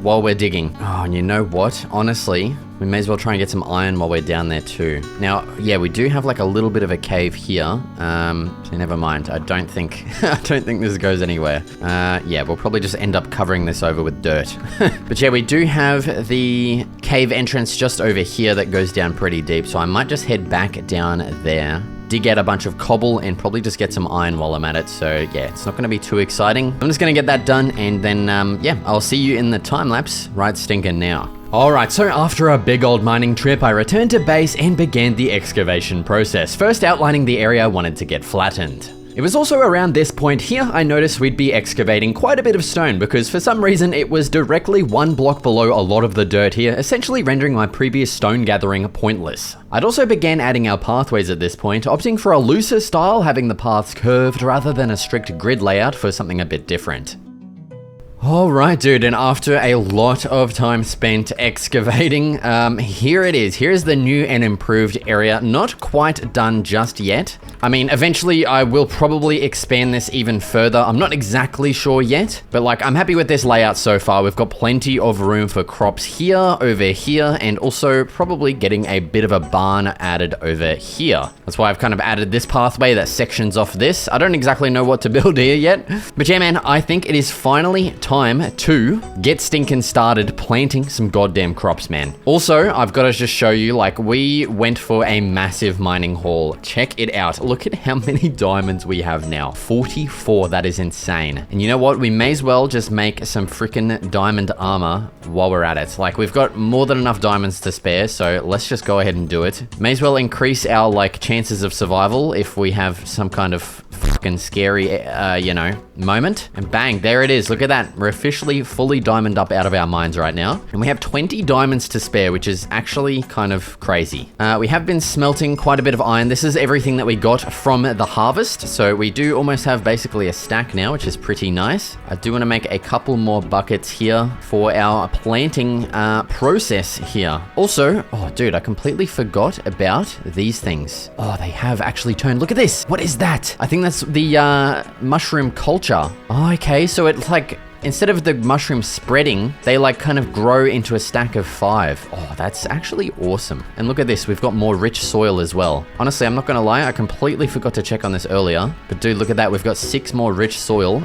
while we're digging. Oh, and you know what? Honestly, we may as well try and get some iron while we're down there too. Now, yeah, we do have like a little bit of a cave here. So never mind. I don't think this goes anywhere. Yeah, we'll probably just end up covering this over with dirt. But yeah, we do have the cave entrance just over here that goes down pretty deep. So I might just head back down there, dig out a bunch of cobble, and probably just get some iron while I'm at it. So yeah, it's not going to be too exciting. I'm just going to get that done, and then yeah, I'll see you in the time lapse right stinking now. Alright, so after a big old mining trip, I returned to base and began the excavation process, first outlining the area I wanted to get flattened. It was also around this point here I noticed we'd be excavating quite a bit of stone, because for some reason it was directly 1 block below a lot of the dirt here, essentially rendering my previous stone gathering pointless. I'd also began adding our pathways at this point, opting for a looser style, having the paths curved rather than a strict grid layout for something a bit different. Alright, dude, and after a lot of time spent excavating, here it is. Here's the new and improved area. Not quite done just yet. I mean, eventually I will probably expand this even further. I'm not exactly sure yet, but like, I'm happy with this layout so far. We've got plenty of room for crops here, over here, and also probably getting a bit of a barn added over here. That's why I've kind of added this pathway that sections off this. I don't exactly know what to build here yet, but yeah, man, I think it is finally time to get stinking started planting some goddamn crops, man. Also, I've got to just show you, like, we went for a massive mining haul. Check it out. Look at how many diamonds we have now. 44. That is insane. And you know what? We may as well just make some freaking diamond armor while we're at it. Like, we've got more than enough diamonds to spare, so let's just go ahead and do it. May as well increase our, like, chances of survival if we have some kind of fucking scary, you know, moment. And bang, there it is. Look at that. We're officially fully diamond up out of our mines right now. And we have 20 diamonds to spare, which is actually kind of crazy. We have been smelting quite a bit of iron. This is everything that we got from the harvest. So we do almost have basically a stack now, which is pretty nice. I do want to make a couple more buckets here for our planting process here. Also, oh dude, I completely forgot about these things. Oh, they have actually turned. Look at this. What is that? I think that's the mushroom culture. Oh, okay, so it's like, instead of the mushrooms spreading, they like kind of grow into a stack of 5. Oh, that's actually awesome. And look at this, we've got more rich soil as well. Honestly, I'm not gonna lie, I completely forgot to check on this earlier. But dude, look at that, we've got 6 more rich soil,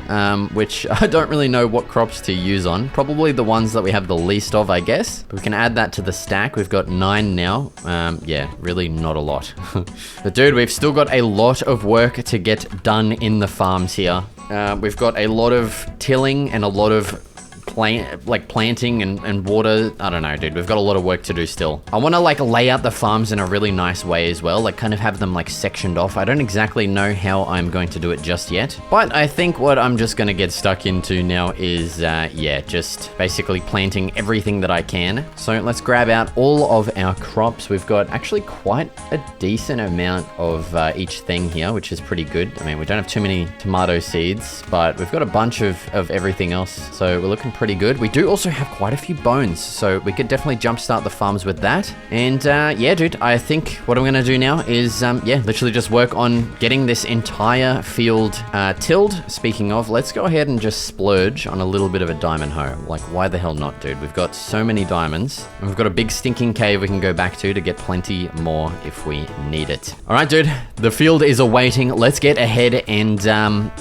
which I don't really know what crops to use on. Probably the ones that we have the least of, I guess. But we can add that to the stack. We've got 9 now. Yeah, really not a lot. But dude, we've still got a lot of work to get done in the farms here. We've got a lot of tilling and a lot of planting and water. I don't know, dude. We've got a lot of work to do still. I want to like lay out the farms in a really nice way as well. Like kind of have them like sectioned off. I don't exactly know how I'm going to do it just yet. But I think what I'm just going to get stuck into now is, yeah, just basically planting everything that I can. So let's grab out all of our crops. We've got actually quite a decent amount of each thing here, which is pretty good. I mean, we don't have too many tomato seeds, but we've got a bunch of everything else. So we're looking pretty good. We do also have quite a few bones, so we could definitely jumpstart the farms with that. And yeah, dude, I think what I'm gonna do now is, yeah, literally just work on getting this entire field tilled. Speaking of, let's go ahead and just splurge on a little bit of a diamond hoe. Like, why the hell not, dude? We've got so many diamonds, and we've got a big stinking cave we can go back to get plenty more if we need it. All right, dude, the field is awaiting. Let's get ahead and,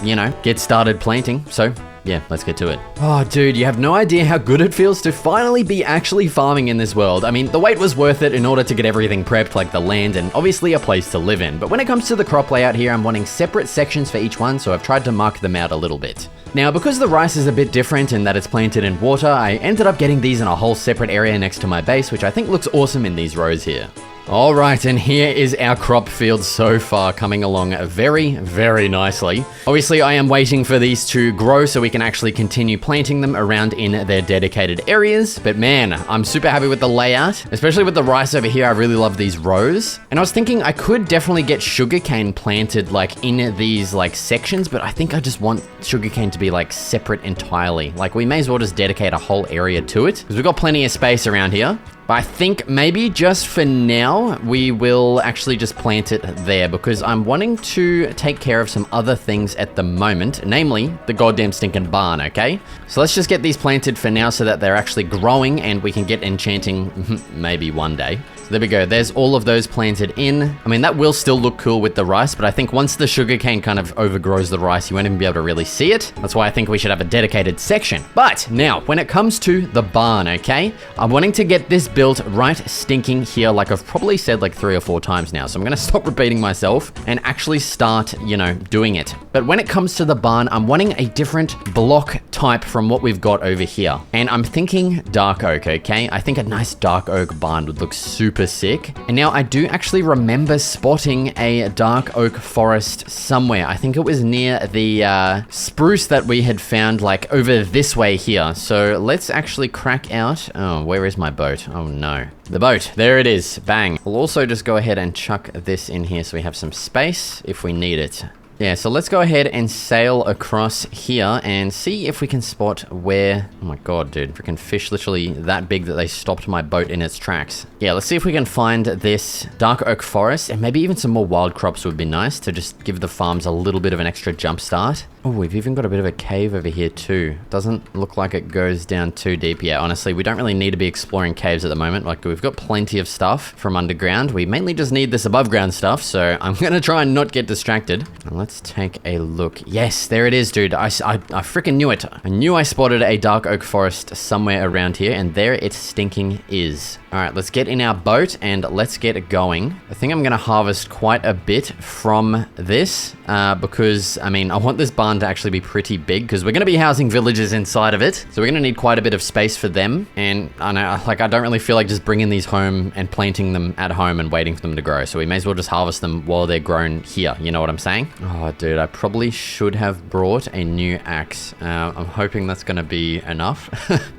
you know, get started planting. So yeah, let's get to it. Oh, dude, you have no idea how good it feels to finally be actually farming in this world. I mean, the wait was worth it in order to get everything prepped, like the land and obviously a place to live in. But when it comes to the crop layout here, I'm wanting separate sections for each one, so I've tried to mark them out a little bit. Now, because the rice is a bit different in that it's planted in water, I ended up getting these in a whole separate area next to my base, which I think looks awesome in these rows here. Alright, and here is our crop field so far, coming along very, very nicely. Obviously, I am waiting for these to grow so we can actually continue planting them around in their dedicated areas. But man, I'm super happy with the layout, especially with the rice over here. I really love these rows. And I was thinking I could definitely get sugarcane planted like in these like sections, but I think I just want sugarcane to be like separate entirely. Like we may as well just dedicate a whole area to it because we've got plenty of space around here. But I think maybe just for now, we will actually just plant it there because I'm wanting to take care of some other things at the moment, namely the goddamn stinking barn, okay? So let's just get these planted for now so that they're actually growing and we can get enchanting maybe one day. So there we go. There's all of those planted in. I mean, that will still look cool with the rice, but I think once the sugarcane kind of overgrows the rice, you won't even be able to really see it. That's why I think we should have a dedicated section. But now, when it comes to the barn, okay? I'm wanting to get this built right stinking here, like I've probably said like 3 or 4 times now. So I'm gonna stop repeating myself and actually start, you know, doing it. But when it comes to the barn, I'm wanting a different block type from what we've got over here. And I'm thinking dark oak, okay? I think a nice dark oak barn would look super sick. And now I do actually remember spotting a dark oak forest somewhere. I think it was near the spruce that we had found like over this way here. So let's actually crack out. Oh, where is my boat? Oh no. The boat, there it is, bang. We'll also just go ahead and chuck this in here so we have some space if we need it. Yeah, so let's go ahead and sail across here and see if we can spot where... Oh my god, dude. Freaking fish literally that big that they stopped my boat in its tracks. Yeah, let's see if we can find this dark oak forest and maybe even some more wild crops would be nice to just give the farms a little bit of an extra jump start. Oh, we've even got a bit of a cave over here too. Doesn't look like it goes down too deep yet. Honestly, we don't really need to be exploring caves at the moment. Like, we've got plenty of stuff from underground. We mainly just need this above ground stuff, so I'm gonna try and not get distracted. And let's take a look. Yes, there it is, dude. I freaking knew it. I knew I spotted a dark oak forest somewhere around here, and there it stinking is. All right, let's get in our boat and let's get it going. I think I'm gonna harvest quite a bit from this because, I mean, I want this barn to actually be pretty big because we're gonna be housing villagers inside of it. So we're gonna need quite a bit of space for them. And I know, like, I don't really feel like just bringing these home and planting them at home and waiting for them to grow. So we may as well just harvest them while they're grown here. You know what I'm saying? Oh, dude, I probably should have brought a new axe. I'm hoping that's gonna be enough.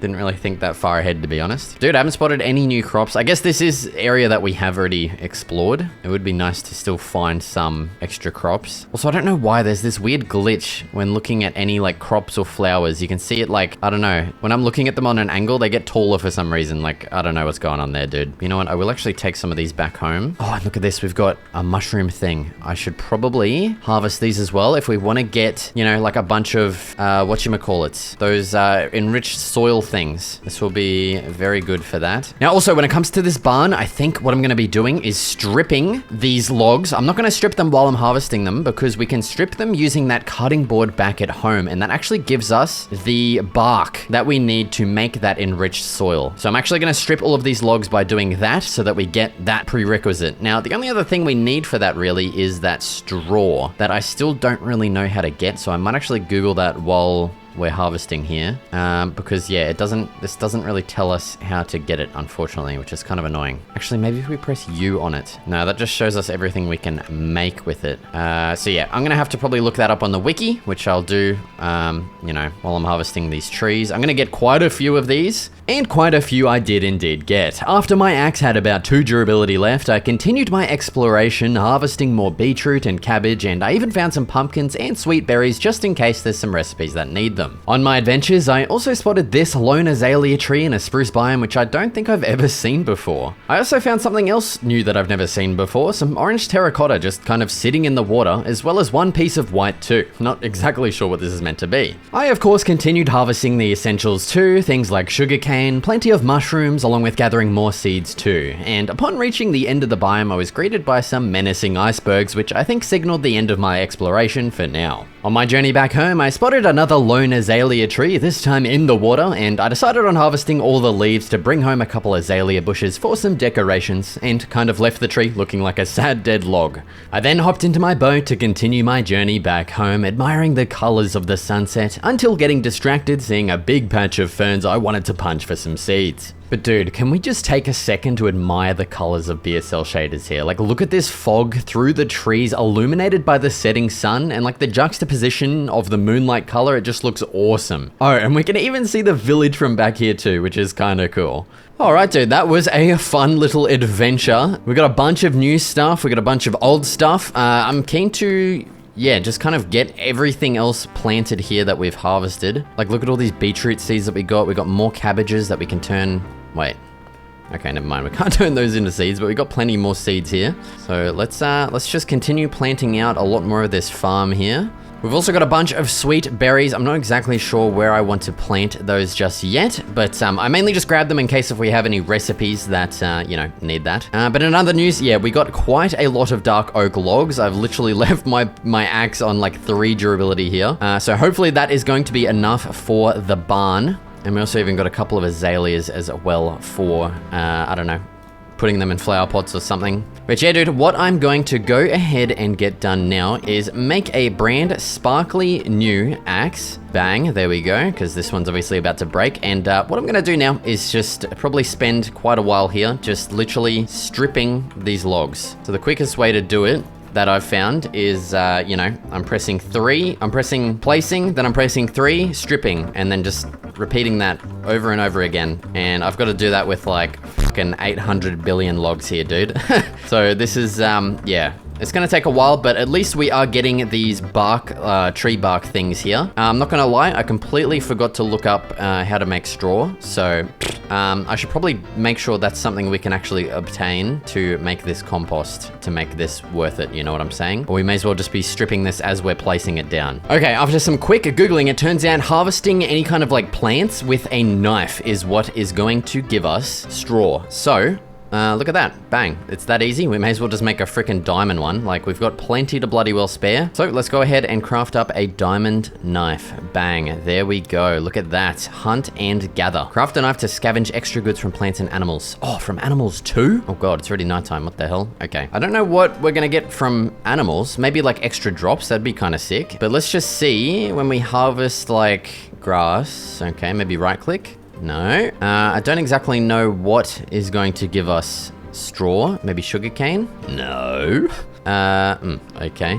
Didn't really think that far ahead, to be honest. Dude, I haven't spotted any new crops. I guess this is area that we have already explored. It would be nice to still find some extra crops. Also, I don't know why there's this weird glitch when looking at any like crops or flowers. You can see it like, I don't know, when I'm looking at them on an angle, they get taller for some reason. Like, I don't know what's going on there, dude. You know what? I will actually take some of these back home. Oh, look at this. We've got a mushroom thing. I should probably harvest these as well if we want to get, you know, like a bunch of, whatchamacallits, those enriched soil things. This will be very good for that. Now, also, when it comes to this barn, I think what I'm going to be doing is stripping these logs. I'm not going to strip them while I'm harvesting them because we can strip them using that cutting board back at home, and that actually gives us the bark that we need to make that enriched soil. So I'm actually going to strip all of these logs by doing that so that we get that prerequisite. Now, the only other thing we need for that really is that straw that I still don't really know how to get, so I might actually Google that while we're harvesting here, because yeah, this doesn't really tell us how to get it, unfortunately, which is kind of annoying. Actually, maybe if we press U on it. No, that just shows us everything we can make with it. So yeah, I'm gonna have to probably look that up on the wiki, which I'll do, you know, while I'm harvesting these trees. I'm gonna get quite a few of these, and quite a few I did indeed get. After my axe had about 2 durability left, I continued my exploration, harvesting more beetroot and cabbage, and I even found some pumpkins and sweet berries just in case there's some recipes that need them. On my adventures, I also spotted this lone azalea tree in a spruce biome, which I don't think I've ever seen before. I also found something else new that I've never seen before, some orange terracotta just kind of sitting in the water, as well as one piece of white too. Not exactly sure what this is meant to be. I, of course, continued harvesting the essentials too, things like sugarcane, plenty of mushrooms, along with gathering more seeds too. And upon reaching the end of the biome, I was greeted by some menacing icebergs, which I think signaled the end of my exploration for now. On my journey back home, I spotted another lone azalea tree, this time in the water, and I decided on harvesting all the leaves to bring home a couple azalea bushes for some decorations, and kind of left the tree looking like a sad dead log. I then hopped into my boat to continue my journey back home, admiring the colors of the sunset, until getting distracted seeing a big patch of ferns I wanted to punch for some seeds. But dude, can we just take a second to admire the colors of BSL shaders here? Like, look at this fog through the trees illuminated by the setting sun, and like the juxtaposition of the moonlight color, it just looks awesome. Oh, and we can even see the village from back here too, which is kind of cool. Alright dude, that was a fun little adventure. We got a bunch of new stuff, we got a bunch of old stuff. I'm keen to... yeah, just kind of get everything else planted here that we've harvested. Like, look at all these beetroot seeds that we got. We got more cabbages that we can turn... wait. Okay, never mind. We can't turn those into seeds, but we got plenty more seeds here. So let's just continue planting out a lot more of this farm here. We've also got a bunch of sweet berries. I'm not exactly sure where I want to plant those just yet, but I mainly just grabbed them in case if we have any recipes that, you know, need that. But in other news, yeah, we got quite a lot of dark oak logs. I've literally left my axe on like 3 durability here. So hopefully that is going to be enough for the barn. And we also even got a couple of azaleas as well for, I don't know, putting them in flower pots or something. But yeah, dude, what I'm going to go ahead and get done now is make a brand sparkly new axe. Bang, there we go, because this one's obviously about to break. And what I'm going to do now is just probably spend quite a while here, just literally stripping these logs. So the quickest way to do it that I've found is, you know, I'm pressing 3, I'm pressing placing, then I'm pressing 3, stripping, and then just repeating that over and over again. And I've got to do that with like fucking 800 billion logs here, dude. So this is, yeah. It's gonna take a while, but at least we are getting these bark, tree bark things here. I'm not gonna lie, I completely forgot to look up how to make straw. So I should probably make sure that's something we can actually obtain to make this compost, to make this worth it, you know what I'm saying? Or we may as well just be stripping this as we're placing it down. Okay, after some quick Googling, it turns out harvesting any kind of like plants with a knife is what is going to give us straw. So, look at that. Bang. It's that easy. We may as well just make a freaking diamond one. Like, we've got plenty to bloody well spare. So let's go ahead and craft up a diamond knife. Bang. There we go. Look at that. Hunt and gather. Craft a knife to scavenge extra goods from plants and animals. Oh, from animals too? Oh god, it's already nighttime. What the hell? Okay. I don't know what we're gonna get from animals. Maybe like extra drops. That'd be kind of sick. But let's just see when we harvest like grass. Okay, maybe right click. No. I don't exactly know what is going to give us straw. Maybe sugarcane? No. Okay.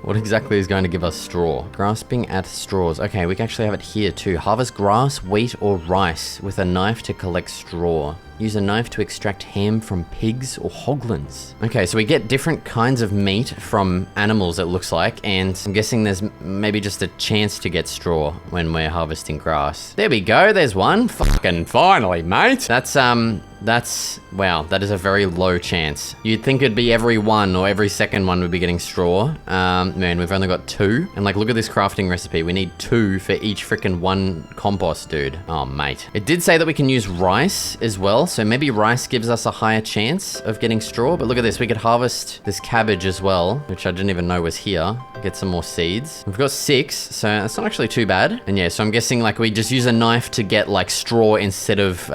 What exactly is going to give us straw? Grasping at straws. Okay, we can actually have it here too. Harvest grass, wheat, or rice with a knife to collect straw. Use a knife to extract ham from pigs or hoglins. Okay, so we get different kinds of meat from animals, it looks like, and I'm guessing there's maybe just a chance to get straw when we're harvesting grass. There we go, there's one. Fucking finally, mate. That's, wow, that is a very low chance. You'd think it'd be every one or every second one would be getting straw. Man, we've only got 2. And like, look at this crafting recipe. We need 2 for each freaking 1 compost, dude. Oh, mate. It did say that we can use rice as well. So maybe rice gives us a higher chance of getting straw. But look at this. We could harvest this cabbage as well, which I didn't even know was here. Get some more seeds. We've got 6, so that's not actually too bad. And yeah, so I'm guessing like we just use a knife to get like straw instead of,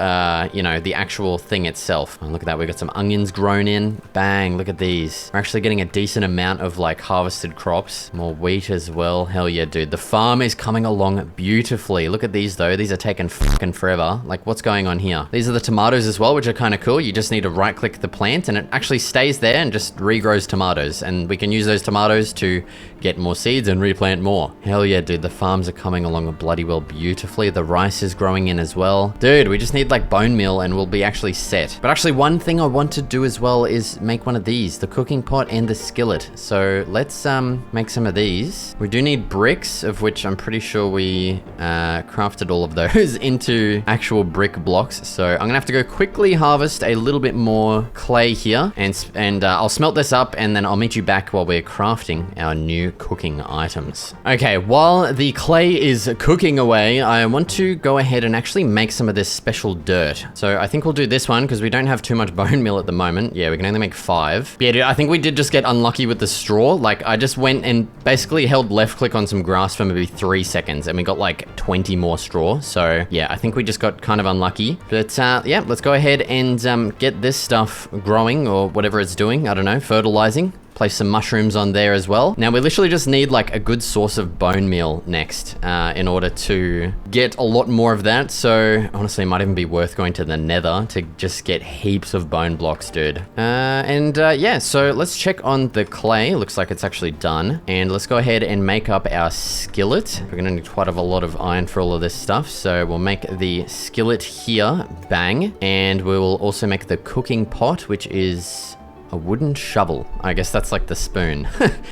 you know, the actual thing itself. Oh, look at that. We got some onions grown in. Bang. Look at these. We're actually getting a decent amount of like harvested crops. More wheat as well. Hell yeah, dude. The farm is coming along beautifully. Look at these though. These are taking fucking forever. Like, what's going on here? These are the tomatoes as well, which are kind of cool. You just need to right click the plant and it actually stays there and just regrows tomatoes. And we can use those tomatoes to get more seeds and replant more. Hell yeah, dude. The farms are coming along bloody well beautifully. The rice is growing in as well. Dude, we just need like bone meal and we'll be actually set. But actually one thing I want to do as well is make one of these, the cooking pot and the skillet. So let's make some of these. We do need bricks, of which I'm pretty sure we crafted all of those into actual brick blocks. So I'm gonna have to go quickly harvest a little bit more clay here, and I'll smelt this up, and then I'll meet you back while we're crafting our new cooking items. Okay, while the clay is cooking away, I want to go ahead and actually make some of this special dirt. So I think we'll do this one because we don't have too much bone meal at the moment. Yeah, we can only make 5. Yeah, dude, I think we did just get unlucky with the straw. Like, I just went and basically held left click on some grass for maybe 3 seconds, and we got like 20 more straw. So yeah, I think we just got kind of unlucky. But yeah, let's go ahead and get this stuff growing, or whatever it's doing. I don't know, fertilizing. Place some mushrooms on there as well. Now we literally just need like a good source of bone meal next in order to get a lot more of that. So honestly, it might even be worth going to the nether to just get heaps of bone blocks, dude. Yeah, so let's check on the clay. Looks like it's actually done. And let's go ahead and make up our skillet. We're gonna need quite a lot of iron for all of this stuff. So we'll make the skillet here, bang. And we will also make the cooking pot, which is a wooden shovel. I guess that's like the spoon.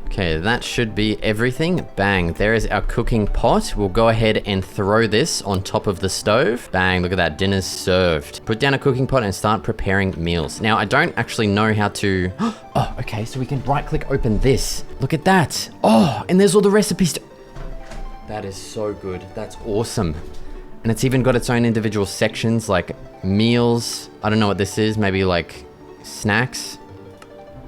Okay, that should be everything. Bang, there is our cooking pot. We'll go ahead and throw this on top of the stove. Bang, look at that, dinner's served. Put down a cooking pot and start preparing meals. Now, I don't actually know how to... Oh, okay, so we can right click open this. Look at that. Oh, and there's all the recipes. That is so good. That's awesome. And it's even got its own individual sections like meals. I don't know what this is. Maybe like snacks,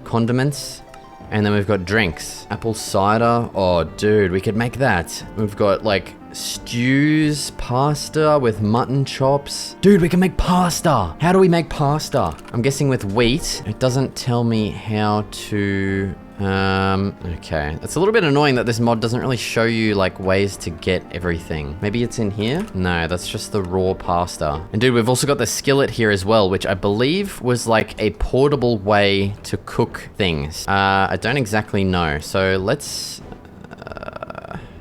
condiments, and then we've got drinks. Apple cider. Oh, dude, we could make that. We've got like stews, pasta with mutton chops. Dude, we can make pasta. How do we make pasta? I'm guessing with wheat. It doesn't tell me how to... okay. It's a little bit annoying that this mod doesn't really show you like ways to get everything. Maybe it's in here? No, that's just the raw pasta. And dude, we've also got the skillet here as well, which I believe was like a portable way to cook things. I don't exactly know. So let's,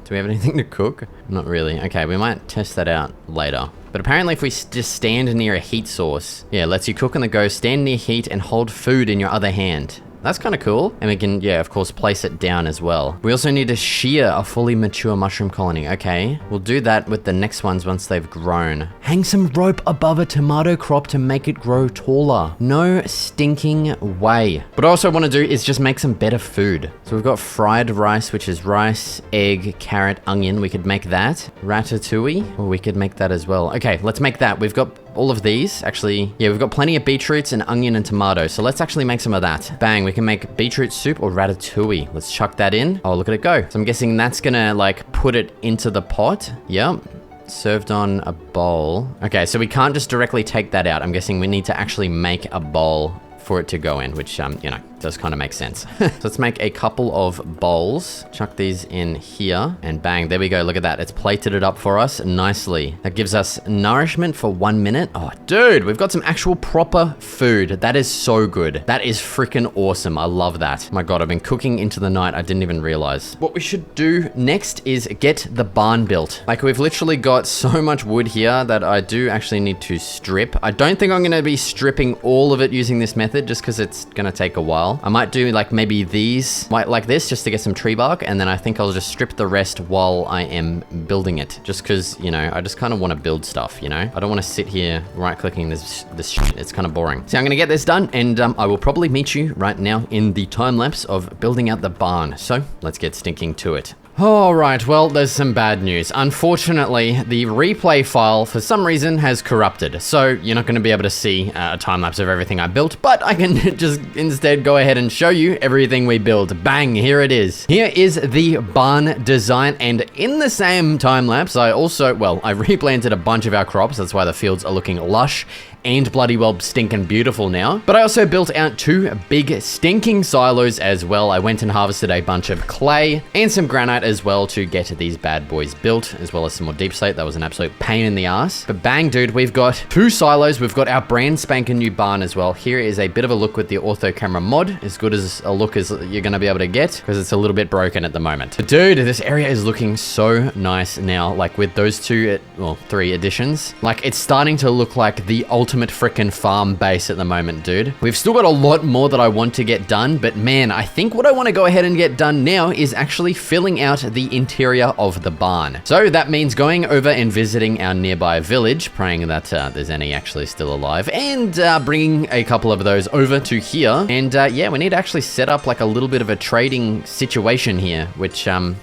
do we have anything to cook? Not really. Okay, we might test that out later. But apparently if we just stand near a heat source, yeah, lets you cook on the go, stand near heat and hold food in your other hand. That's kind of cool. And we can, yeah, of course, place it down as well. We also need to shear a fully mature mushroom colony. Okay, we'll do that with the next ones once they've grown. Hang some rope above a tomato crop to make it grow taller. No stinking way. What I also want to do is just make some better food. So we've got fried rice, which is rice, egg, carrot, onion. We could make that. Ratatouille, or we could make that as well. Okay, let's make that. We've got all of these. Actually, yeah, we've got plenty of beetroots and onion and tomato. So let's actually make some of that. Bang, we can make beetroot soup or ratatouille. Let's chuck that in. Oh, look at it go. So I'm guessing that's gonna like put it into the pot. Yep. Served on a bowl. Okay, so we can't just directly take that out. I'm guessing we need to actually make a bowl for it to go in, which, you know, does kind of make sense. So let's make a couple of bowls. Chuck these in here and bang, there we go. Look at that. It's plated it up for us nicely. That gives us nourishment for 1 minute. Oh, dude, we've got some actual proper food. That is so good. That is freaking awesome. I love that. My God, I've been cooking into the night. I didn't even realize. What we should do next is get the barn built. Like, we've literally got so much wood here that I do actually need to strip. I don't think I'm going to be stripping all of it using this method just because it's going to take a while. I might do like maybe these like this just to get some tree bark, and then I think I'll just strip the rest while I am building it, just because, you know, I just kind of want to build stuff, you know? I don't want to sit here right clicking this shit. It's kind of boring. So I'm going to get this done, and I will probably meet you right now in the time lapse of building out the barn. So let's get stinking to it. All right, well, there's some bad news. Unfortunately, the replay file, for some reason, has corrupted. So you're not going to be able to see a time-lapse of everything I built, but I can just instead go ahead and show you everything we build. Bang, here it is. Here is the barn design, and in the same time-lapse, I also, well, I replanted a bunch of our crops. That's why the fields are looking lush and bloody well stinking beautiful now. But I also built out 2 big stinking silos as well. I went and harvested a bunch of clay and some granite as well to get these bad boys built, as well as some more deep slate. That was an absolute pain in the ass. But bang, dude, we've got 2 silos. We've got our brand spanking new barn as well. Here is a bit of a look with the ortho camera mod. As good as a look as you're gonna be able to get, because it's a little bit broken at the moment. But dude, this area is looking so nice now. Like with those 2, well, 3 additions. Like it's starting to look like the ultimate ultimate frickin' farm base at the moment, dude. We've still got a lot more that I want to get done, but man, I think what I want to go ahead and get done now is actually filling out the interior of the barn. So that means going over and visiting our nearby village, praying that there's any actually still alive, and bringing a couple of those over to here. And yeah, we need to actually set up like a little bit of a trading situation here, which I'm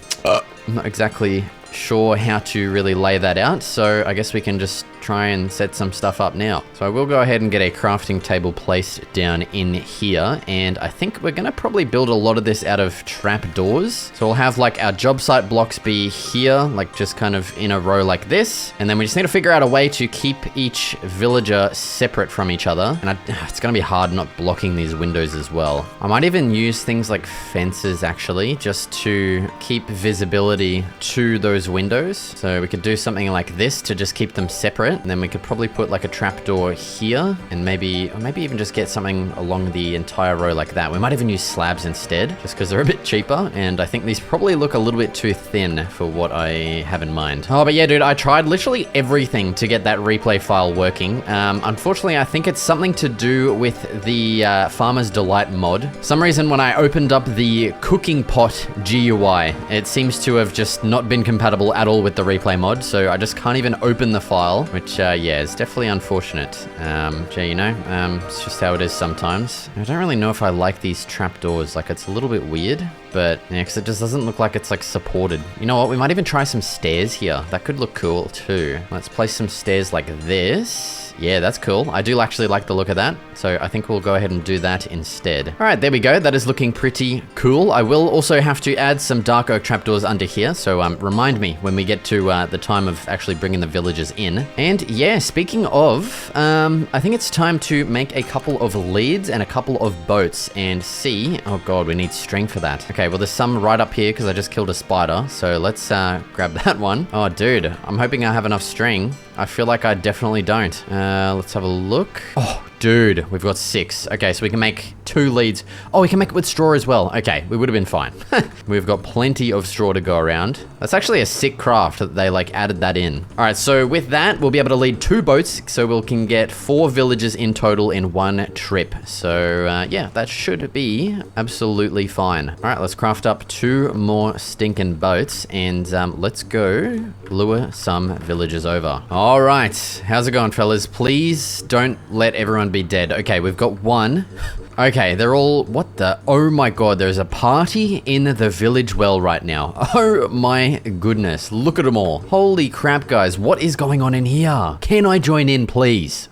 not exactly sure how to really lay that out. So I guess we can just try and set some stuff up now. So I will go ahead and get a crafting table placed down in here, and I think we're gonna probably build a lot of this out of trap doors. So we'll have like our job site blocks be here, like just kind of in a row like this, and then we just need to figure out a way to keep each villager separate from each other. And it's gonna be hard not blocking these windows as well. I might even use things like fences actually, just to keep visibility to those windows. So we could do something like this to just keep them separate. And then we could probably put like a trapdoor here, and maybe even just get something along the entire row like that. We might even use slabs instead, just because they're a bit cheaper. And I think these probably look a little bit too thin for what I have in mind. Oh, but yeah, dude, I tried literally everything to get that replay file working. Unfortunately, I think it's something to do with the Farmer's Delight mod. For some reason, when I opened up the cooking pot GUI, it seems to have just not been compatible at all with the replay mod. So I just can't even open the file, which, yeah, is definitely unfortunate. Yeah, you know, it's just how it is sometimes. I don't really know if I like these trapdoors. Like, it's a little bit weird, but yeah, because it just doesn't look like it's like supported. You know what? We might even try some stairs here. That could look cool too. Let's place some stairs like this. Yeah, that's cool. I do actually like the look of that. So I think we'll go ahead and do that instead. All right, there we go. That is looking pretty cool. I will also have to add some dark oak trapdoors under here. So remind me when we get to the time of actually bringing the villagers in. And yeah, speaking of, I think it's time to make a couple of leads and a couple of boats and see. Oh God, we need string for that. Okay, well, there's some right up here because I just killed a spider. So let's grab that one. Oh, dude, I'm hoping I have enough string. I feel like I definitely don't. Let's have a look. Oh, dude, we've got 6. Okay, so we can make 2 leads. Oh, we can make it with straw as well. Okay, we would have been fine. We've got plenty of straw to go around. That's actually a sick craft that they like added that in. All right, so with that, we'll be able to lead 2 boats. So we can get 4 villages in total in 1 trip. So yeah, that should be absolutely fine. All right, let's craft up 2 more stinking boats and let's go lure some villagers over. All right, how's it going, fellas? Please don't let everyone be dead. Okay, we've got 1. Okay, they're all, what the, oh my God, there's a party in the village well right now. Oh my goodness, look at them all. Holy crap, guys, what is going on in here? Can I join in, please?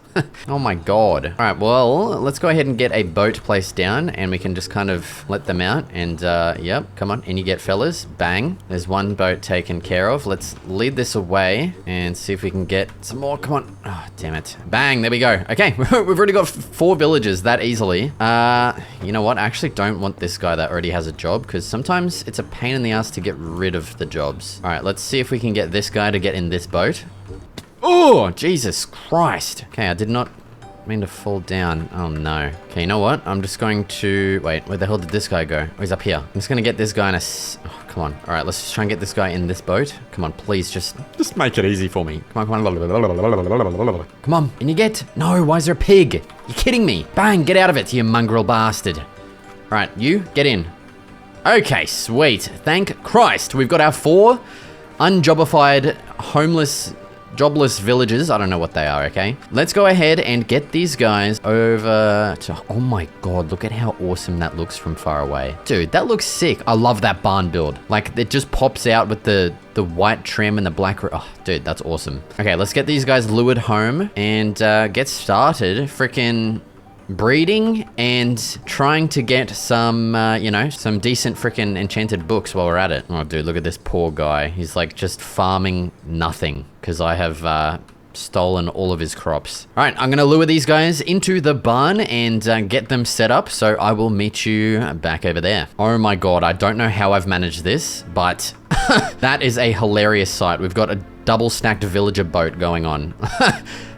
Oh my God. All right, well, let's go ahead and get a boat placed down and we can just kind of let them out. And yep, come on, in you get, fellas. Bang. There's 1 boat taken care of. Let's lead this away and see if we can get some more. Come on. Oh, damn it. Bang, there we go. Okay, we've already got 4 villages that easily. You know what? I actually don't want this guy that already has a job because sometimes it's a pain in the ass to get rid of the jobs. All right, let's see if we can get this guy to get in this boat. Oh, Jesus Christ. Okay, I did not mean to fall down. Oh, no. Okay, you know what? I'm just going to... Wait, where the hell did this guy go? Oh, he's up here. I'm just going to get this guy in a... Oh, come on. All right, let's just try and get this guy in this boat. Come on, please, just make it easy for me. Come on, come on. Come on, and you get... No, why is there a pig? You're kidding me. Bang, get out of it, you mongrel bastard. All right, you, get in. Okay, sweet. Thank Christ. We've got our 4 unjobified, homeless... jobless villagers. I don't know what they are, okay? Let's go ahead and get these guys over to... Oh my God, look at how awesome that looks from far away. Dude, that looks sick. I love that barn build. Like, it just pops out with the white trim and the black... Oh, dude, that's awesome. Okay, let's get these guys lured home and get started. Freaking... breeding and trying to get some, you know, some decent freaking enchanted books while we're at it. Oh, dude, look at this poor guy. He's like just farming nothing because I have stolen all of his crops. All right, I'm going to lure these guys into the barn and get them set up. So I will meet you back over there. Oh my God, I don't know how I've managed this, but that is a hilarious sight. We've got a double stacked villager boat going on.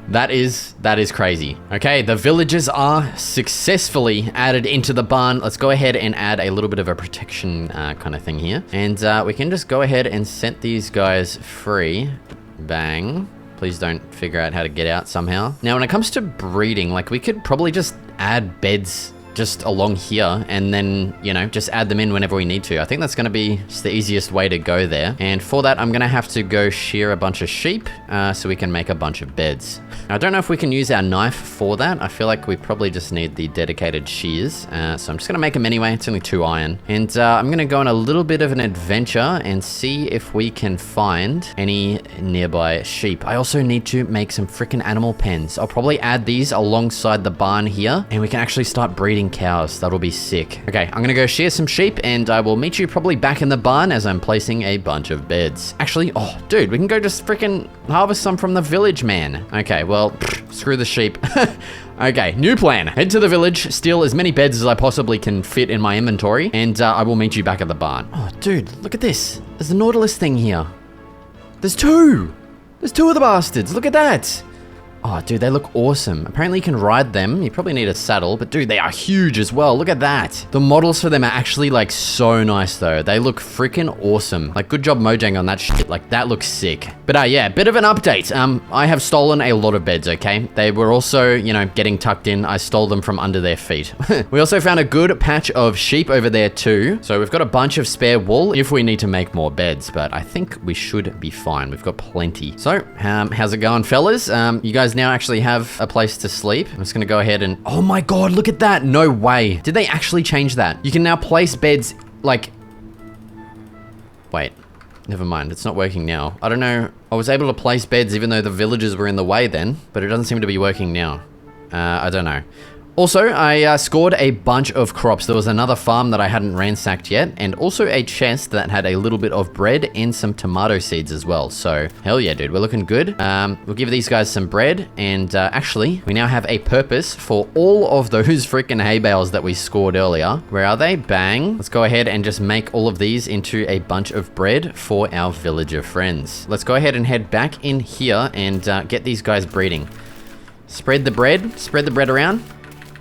That is crazy. Okay, the villagers are successfully added into the barn. Let's go ahead and add a little bit of a protection kind of thing here. And we can just go ahead and set these guys free. Bang. Please don't figure out how to get out somehow. Now, when it comes to breeding, like, we could probably just add beds just along here and then, you know, just add them in whenever we need to. I think that's going to be just the easiest way to go there. And for that, I'm going to have to go shear a bunch of sheep so we can make a bunch of beds. Now, I don't know if we can use our knife for that. I feel like we probably just need the dedicated shears. So I'm just going to make them anyway. It's only 2 iron. And I'm going to go on a little bit of an adventure and see if we can find any nearby sheep. I also need to make some freaking animal pens. I'll probably add these alongside the barn here and we can actually start breeding cows. That'll be sick. Okay, I'm gonna go shear some sheep and I will meet you probably back in the barn as I'm placing a bunch of beds. Actually, oh, dude, we can go just freaking harvest some from the village, man. Okay, well, screw the sheep. Okay, new plan. Head to the village, steal as many beds as I possibly can fit in my inventory, and I will meet you back at the barn. Oh, dude, look at this. There's a Nautilus thing here. There's 2. There's 2 of the bastards. Look at that. Oh, dude, they look awesome. Apparently you can ride them. You probably need a saddle, but dude, they are huge as well. Look at that. The models for them are actually like so nice though. They look freaking awesome. Like, good job Mojang on that shit. Like, that looks sick. But yeah, bit of an update. I have stolen a lot of beds, okay? They were also, you know, getting tucked in. I stole them from under their feet. We also found a good patch of sheep over there too. So we've got a bunch of spare wool if we need to make more beds, but I think we should be fine. We've got plenty. So, how's it going, fellas? You guys now actually have a place to sleep. I'm just gonna go ahead and, oh my god, look at that. No way. Did they actually change that? You can now place beds like, wait, never mind. It's not working now. I don't know. I was able to place beds even though the villagers were in the way then, but it doesn't seem to be working now. I don't know. Also, I scored a bunch of crops. There was another farm that I hadn't ransacked yet, and also a chest that had a little bit of bread and some tomato seeds as well. So, hell yeah, dude, we're looking good. We'll give these guys some bread, and actually, we now have a purpose for all of those freaking hay bales that we scored earlier. Where are they? Bang. Let's go ahead and just make all of these into a bunch of bread for our villager friends. Let's go ahead and head back in here and get these guys breeding. Spread the bread around.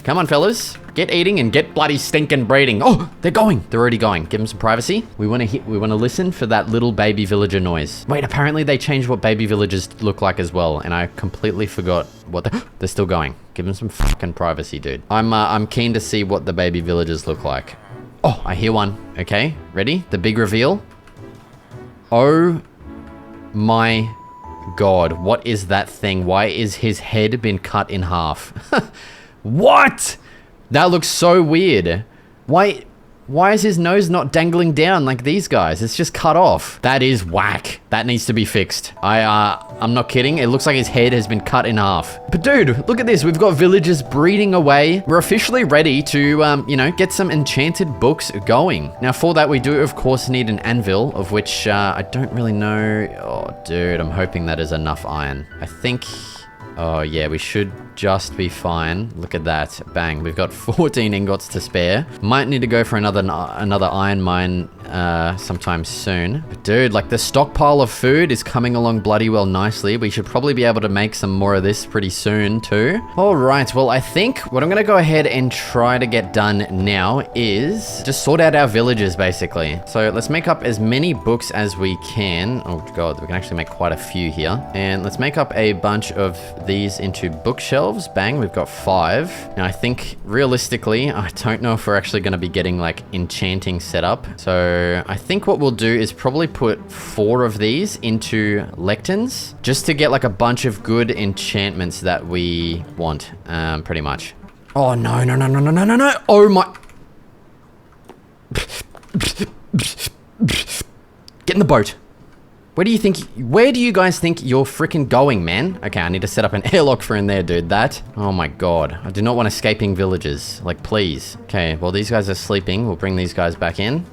Come on, fellas. Get eating and get bloody stinking breeding. Oh, they're going. They're already going. Give them some privacy. We want to listen for that little baby villager noise. Wait, apparently they changed what baby villagers look like as well, and I completely forgot what they're still going. Give them some fucking privacy, dude. I'm keen to see what the baby villagers look like. Oh, I hear one. Okay, ready? The big reveal. Oh my god, what is that thing? Why is his head been cut in half? What? That looks so weird. Why is his nose not dangling down like these guys? It's just cut off. That is whack. That needs to be fixed. I'm not kidding. It looks like his head has been cut in half. But dude, look at this. We've got villagers breeding away. We're officially ready to, you know, get some enchanted books going. Now for that, we do of course need an anvil, of which I don't really know. Oh, dude, I'm hoping that is enough iron. I think, oh yeah, we should just be fine. Look at that. Bang. We've got 14 ingots to spare. Might need to go for another iron mine sometime soon. But dude, like, the stockpile of food is coming along bloody well nicely. We should probably be able to make some more of this pretty soon too. All right. Well, I think what I'm going to go ahead and try to get done now is just sort out our villages basically. So let's make up as many books as we can. Oh god, we can actually make quite a few here. And let's make up a bunch of these into bookshelves. Bang, we've got 5. Now I think realistically, I don't know if we're actually going to be getting like enchanting set up. So I think what we'll do is probably put 4 of these into lectins just to get like a bunch of good enchantments that we want, pretty much. Oh no, no, no, no, no, no, no, no. Oh my. Get in the boat. Where do you guys think you're freaking going, man? Okay, I need to set up an airlock for in there, dude. That. Oh my god. I do not want escaping villagers. Like, please. Okay, well, these guys are sleeping. We'll bring these guys back in.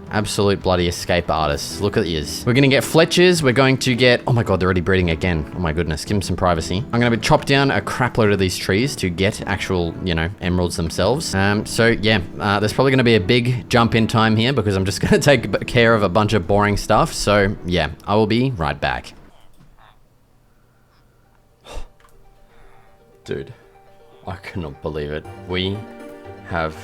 Absolute bloody escape artists. Look at these. We're gonna get Fletchers. We're going to get... Oh my god, they're already breeding again. Oh my goodness. Give them some privacy. I'm gonna chop down a crap load of these trees to get actual, you know, emeralds themselves. So yeah, there's probably gonna be a big jump in time here because I'm just gonna take care of a bunch of boring stuff. So yeah, I will be right back. Dude, I cannot believe it. We have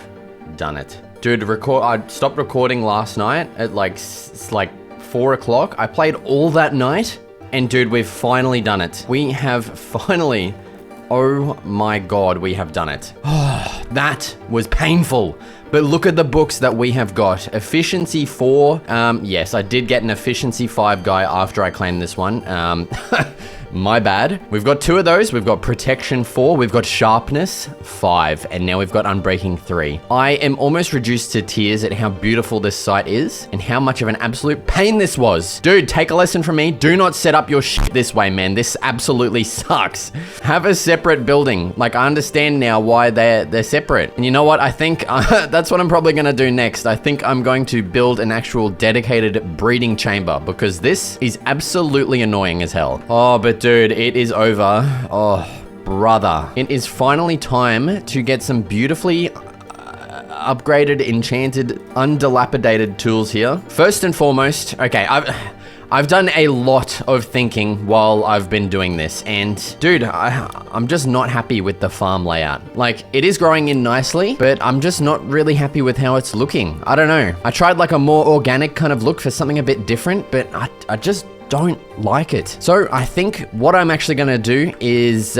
done it. Dude, I stopped recording last night at like 4 o'clock. I played all that night And dude, we've finally done it. We have finally... Oh my god, we have done it. Oh, that was painful. But look at the books that we have got. Efficiency 4. Yes, I did get an Efficiency 5 guy after I claimed this one. My bad. We've got 2 of those. We've got Protection 4. We've got Sharpness 5. And now we've got Unbreaking 3. I am almost reduced to tears at how beautiful this site is and how much of an absolute pain this was. Dude, take a lesson from me. Do not set up your shit this way, man. This absolutely sucks. Have a separate building. Like, I understand now why they're separate. And you know what? I think that's what I'm probably going to do next. I think I'm going to build an actual dedicated breeding chamber because this is absolutely annoying as hell. Oh, but dude, it is over. Oh, brother. It is finally time to get some beautifully upgraded, enchanted, undilapidated tools here. First and foremost, okay, I've done a lot of thinking while I've been doing this, and dude, I'm just not happy with the farm layout. Like, it is growing in nicely, but I'm just not really happy with how it's looking. I don't know. I tried like a more organic kind of look for something a bit different, but I just don't like it. So I think what I'm actually going to do is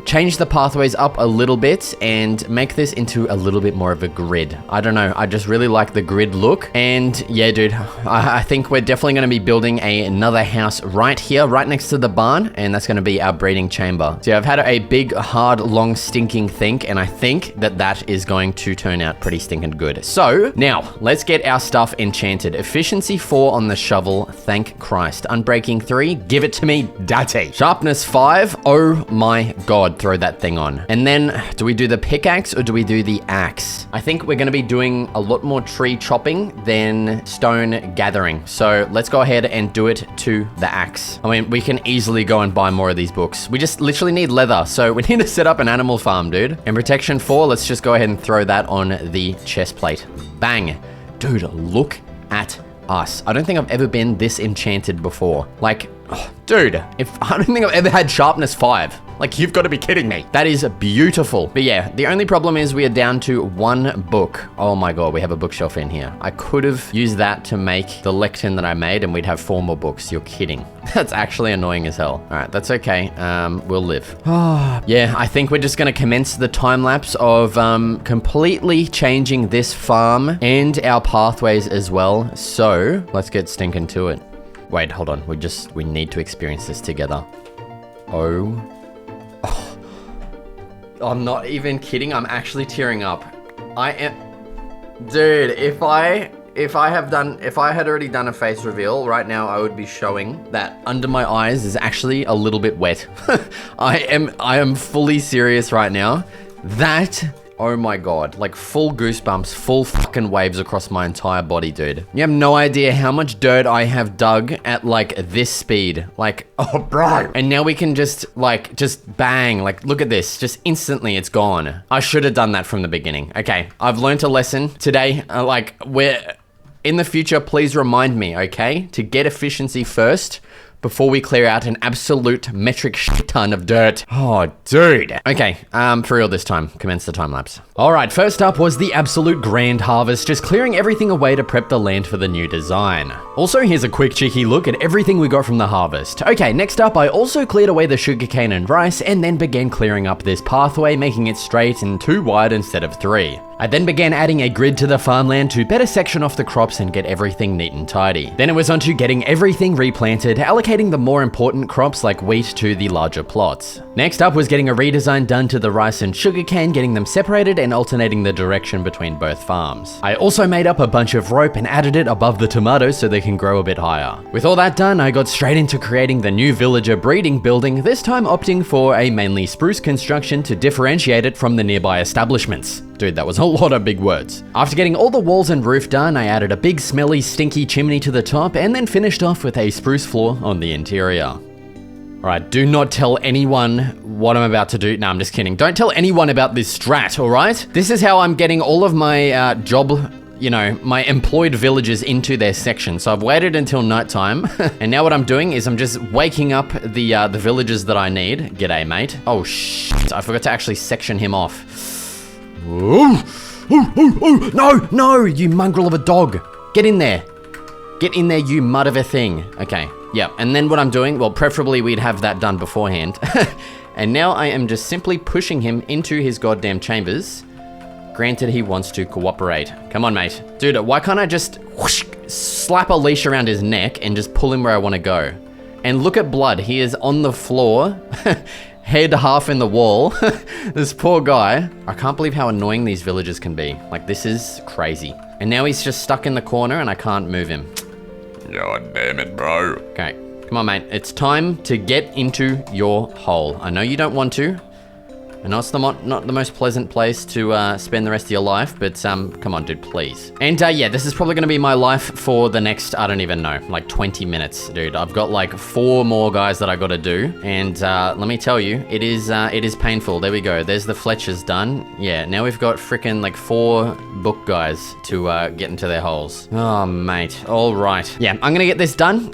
change the pathways up a little bit and make this into a little bit more of a grid. I don't know. I just really like the grid look. And yeah, dude, I think we're definitely going to be building another house right here, right next to the barn. And that's going to be our breeding chamber. So yeah, I've had a big, hard, long, stinking think. And I think that that is going to turn out pretty stinking good. So now let's get our stuff enchanted. Efficiency 4 on the shovel. Thank Christ. Unbreaking 3, give it to me, daddy. Sharpness 5, oh my god, throw that thing on. And then, do we do the pickaxe or do we do the axe? I think we're gonna be doing a lot more tree chopping than stone gathering. So let's go ahead and do it to the axe. I mean, we can easily go and buy more of these books. We just literally need leather, so we need to set up an animal farm, dude. And Protection 4, let's just go ahead and throw that on the chest plate. Bang. Dude, look at us. I don't think I've ever been this enchanted before. Like, oh, dude, I don't think I've ever had Sharpness 5. Like, you've got to be kidding me. That is beautiful. But yeah, the only problem is we are down to 1 book. Oh my god, we have a bookshelf in here. I could have used that to make the lectern that I made and we'd have 4 more books. You're kidding. That's actually annoying as hell. All right, that's okay. We'll live. Oh, yeah, I think we're just going to commence the time lapse of completely changing this farm and our pathways as well. So let's get stinking to it. Wait, hold on. We need to experience this together. Oh. I'm not even kidding. I'm actually tearing up. I am... Dude, if I had already done a face reveal, right now I would be showing that under my eyes is actually a little bit wet. I am fully serious right now. That... Oh my god, like full goosebumps, full fucking waves across my entire body, dude. You have no idea how much dirt I have dug at like this speed. Like, oh bro. And now we can just bang, like look at this, just instantly it's gone. I should have done that from the beginning. Okay, I've learned a lesson today. In the future, please remind me, okay, to get efficiency first before we clear out an absolute metric shit ton of dirt. Oh, dude. Okay, for real this time. Commence the time lapse. All right, first up was the absolute grand harvest, just clearing everything away to prep the land for the new design. Also, here's a quick cheeky look at everything we got from the harvest. Okay, next up, I also cleared away the sugarcane and rice and then began clearing up this pathway, making it straight and 2 wide instead of 3. I then began adding a grid to the farmland to better section off the crops and get everything neat and tidy. Then it was on to getting everything replanted, allocating the more important crops like wheat to the larger plots. Next up was getting a redesign done to the rice and sugarcane, getting them separated and alternating the direction between both farms. I also made up a bunch of rope and added it above the tomatoes so they can grow a bit higher. With all that done, I got straight into creating the new villager breeding building, this time opting for a mainly spruce construction to differentiate it from the nearby establishments. Dude, that was a lot of big words. After getting all the walls and roof done, I added a big smelly stinky chimney to the top and then finished off with a spruce floor on the interior. Alright, do not tell anyone what I'm about to do. No, I'm just kidding. Don't tell anyone about this strat, alright? This is how I'm getting all of my my employed villagers into their section. So I've waited until nighttime, and now what I'm doing is I'm just waking up the villagers that I need. G'day, mate. Oh, shit. I forgot to actually section him off. No, you mongrel of a dog. Get in there. Get in there, you mud of a thing. Okay, yeah. And then what I'm doing, well, preferably we'd have that done beforehand. And now I am just simply pushing him into his goddamn chambers. Granted, he wants to cooperate. Come on, mate. Dude, why can't I just whoosh, slap a leash around his neck and just pull him where I want to go? And look at Blood. He is on the floor, head half in the wall. This poor guy. I can't believe how annoying these villagers can be. Like, this is crazy. And now he's just stuck in the corner and I can't move him. God damn it, bro. Okay, come on, mate. It's time to get into your hole. I know you don't want to. I know it's not the most pleasant place to spend the rest of your life, but come on, dude, please. And yeah, this is probably going to be my life for the next, I don't even know, like 20 minutes, dude. I've got like 4 more guys that I got to do, and let me tell you, it is painful. There we go. There's the Fletchers done. Yeah, now we've got freaking like 4 book guys to get into their holes. Oh, mate. All right. Yeah, I'm going to get this done.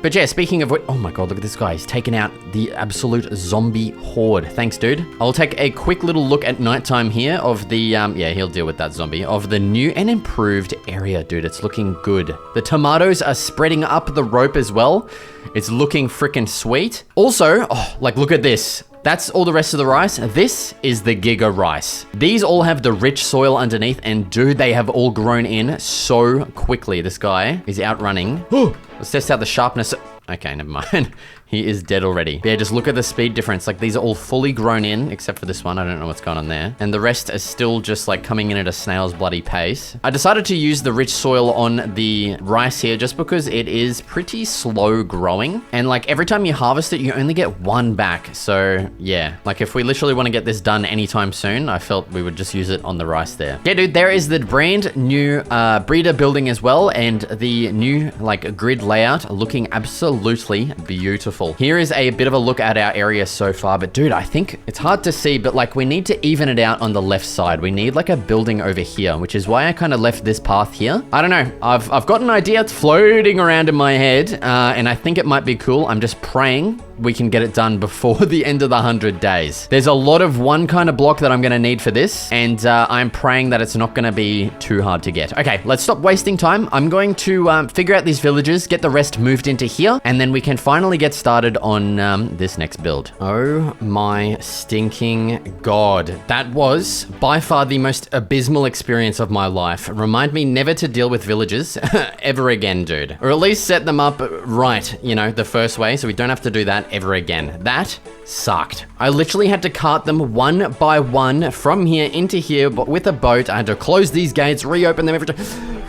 But yeah, speaking of what, oh my God, look at this guy. He's taken out the absolute zombie horde. Thanks, dude. I'll take a quick little look at nighttime here of the, yeah, he'll deal with that zombie, of the new and improved area, dude. It's looking good. The tomatoes are spreading up the rope as well. It's looking freaking sweet. Also, oh, like, look at this. That's all the rest of the rice. This is the Giga rice. These all have the rich soil underneath, and dude, they have all grown in so quickly. This guy is outrunning. Let's test out the sharpness. Okay, never mind. He is dead already. Yeah, just look at the speed difference. Like, these are all fully grown in, except for this one. I don't know what's going on there. And the rest are still just like coming in at a snail's bloody pace. I decided to use the rich soil on the rice here just because it is pretty slow growing. And like every time you harvest it, you only get 1 back. So yeah, like if we literally want to get this done anytime soon, I felt we would just use it on the rice there. Yeah, dude, there is the brand new breeder building as well. And the new like grid layout looking absolutely beautiful. Here is a bit of a look at our area so far, but dude, I think it's hard to see, but like we need to even it out on the left side. We need like a building over here, which is why I kind of left this path here. I don't know. I've got an idea. It's floating around in my head, and I think it might be cool. I'm just praying we can get it done before the end of the 100 days. There's a lot of one kind of block that I'm going to need for this, and I'm praying that it's not going to be too hard to get. Okay, let's stop wasting time. I'm going to figure out these villages, get the rest moved into here, and then we can finally get started on this next build. Oh my stinking God. That was by far the most abysmal experience of my life. Remind me never to deal with villagers ever again, dude. Or at least set them up right, you know, the first way, so we don't have to do that ever again. That sucked. I literally had to cart them one by one from here into here, but with a boat. I had to close these gates, reopen them every time.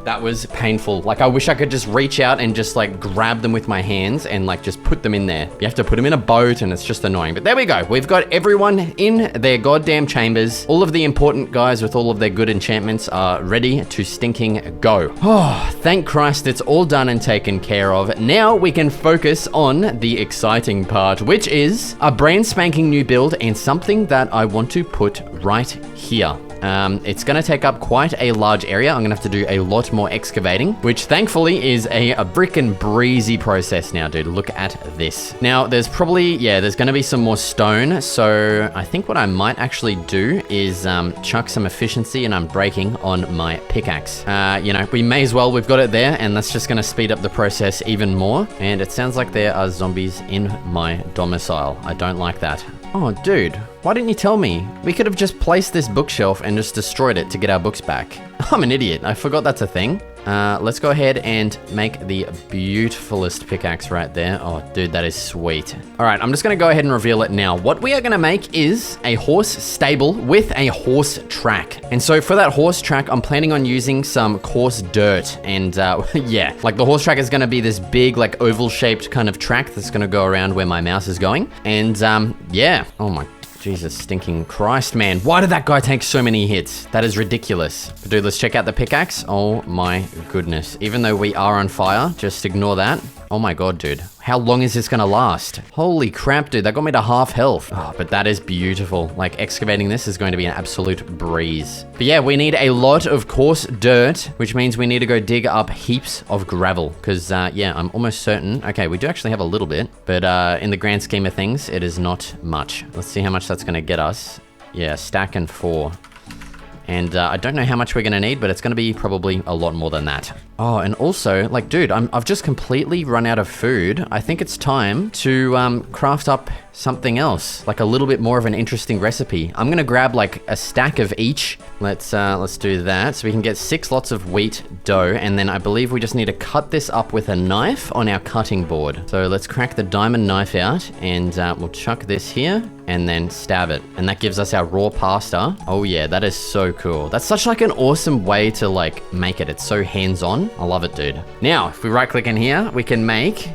That was painful. Like, I wish I could just reach out and just like grab them with my hands and like just put them in there. You have to put them in a boat and it's just annoying. But there we go. We've got everyone in their goddamn chambers. All of the important guys with all of their good enchantments are ready to stinking go. Oh, thank Christ it's all done and taken care of. Now we can focus on the exciting part, which is a brand spanking new build and something that I want to put right here. It's going to take up quite a large area. I'm going to have to do a lot more excavating, which thankfully is a frickin' breezy process now, dude. Look at this. Now, there's probably, yeah, there's going to be some more stone. So I think what I might actually do is chuck some efficiency and unbreaking on my pickaxe. You know, we may as well. We've got it there, and that's just going to speed up the process even more. And it sounds like there are zombies in my domicile. I don't like that. Oh, dude, why didn't you tell me? We could have just placed this bookshelf and just destroyed it to get our books back. I'm an idiot. I forgot that's a thing. Let's go ahead and make the beautifulest pickaxe right there. Oh, dude, that is sweet. All right, I'm just going to go ahead and reveal it now. What we are going to make is a horse stable with a horse track. And so for that horse track, I'm planning on using some coarse dirt. And yeah, like the horse track is going to be this big, like oval shaped kind of track that's going to go around where my mouse is going. And yeah, oh my Jesus stinking Christ, man. Why did that guy take so many hits? That is ridiculous. But dude, let's check out the pickaxe. Oh my goodness. Even though we are on fire, just ignore that. Oh my God, dude. How long is this gonna last? Holy crap, dude. That got me to half health. Oh, but that is beautiful. Like, excavating this is going to be an absolute breeze. But yeah, we need a lot of coarse dirt, which means we need to go dig up heaps of gravel. Because, yeah, I'm almost certain. Okay, we do actually have a little bit. But in the grand scheme of things, it is not much. Let's see how much that's gonna get us. Yeah, stack and 4. And I don't know how much we're gonna need, but it's gonna be probably a lot more than that. Oh, and also, like, dude, I've just completely run out of food. I think it's time to craft up something else, like a little bit more of an interesting recipe. I'm gonna grab like a stack of each. Let's do that. So we can get 6 lots of wheat dough, and then I believe we just need to cut this up with a knife on our cutting board. So let's crack the diamond knife out, and we'll chuck this here, and then stab it. And that gives us our raw pasta. Oh yeah, that is so cool. That's such like an awesome way to like make it. It's so hands-on. I love it, dude. Now, if we right click in here, we can make,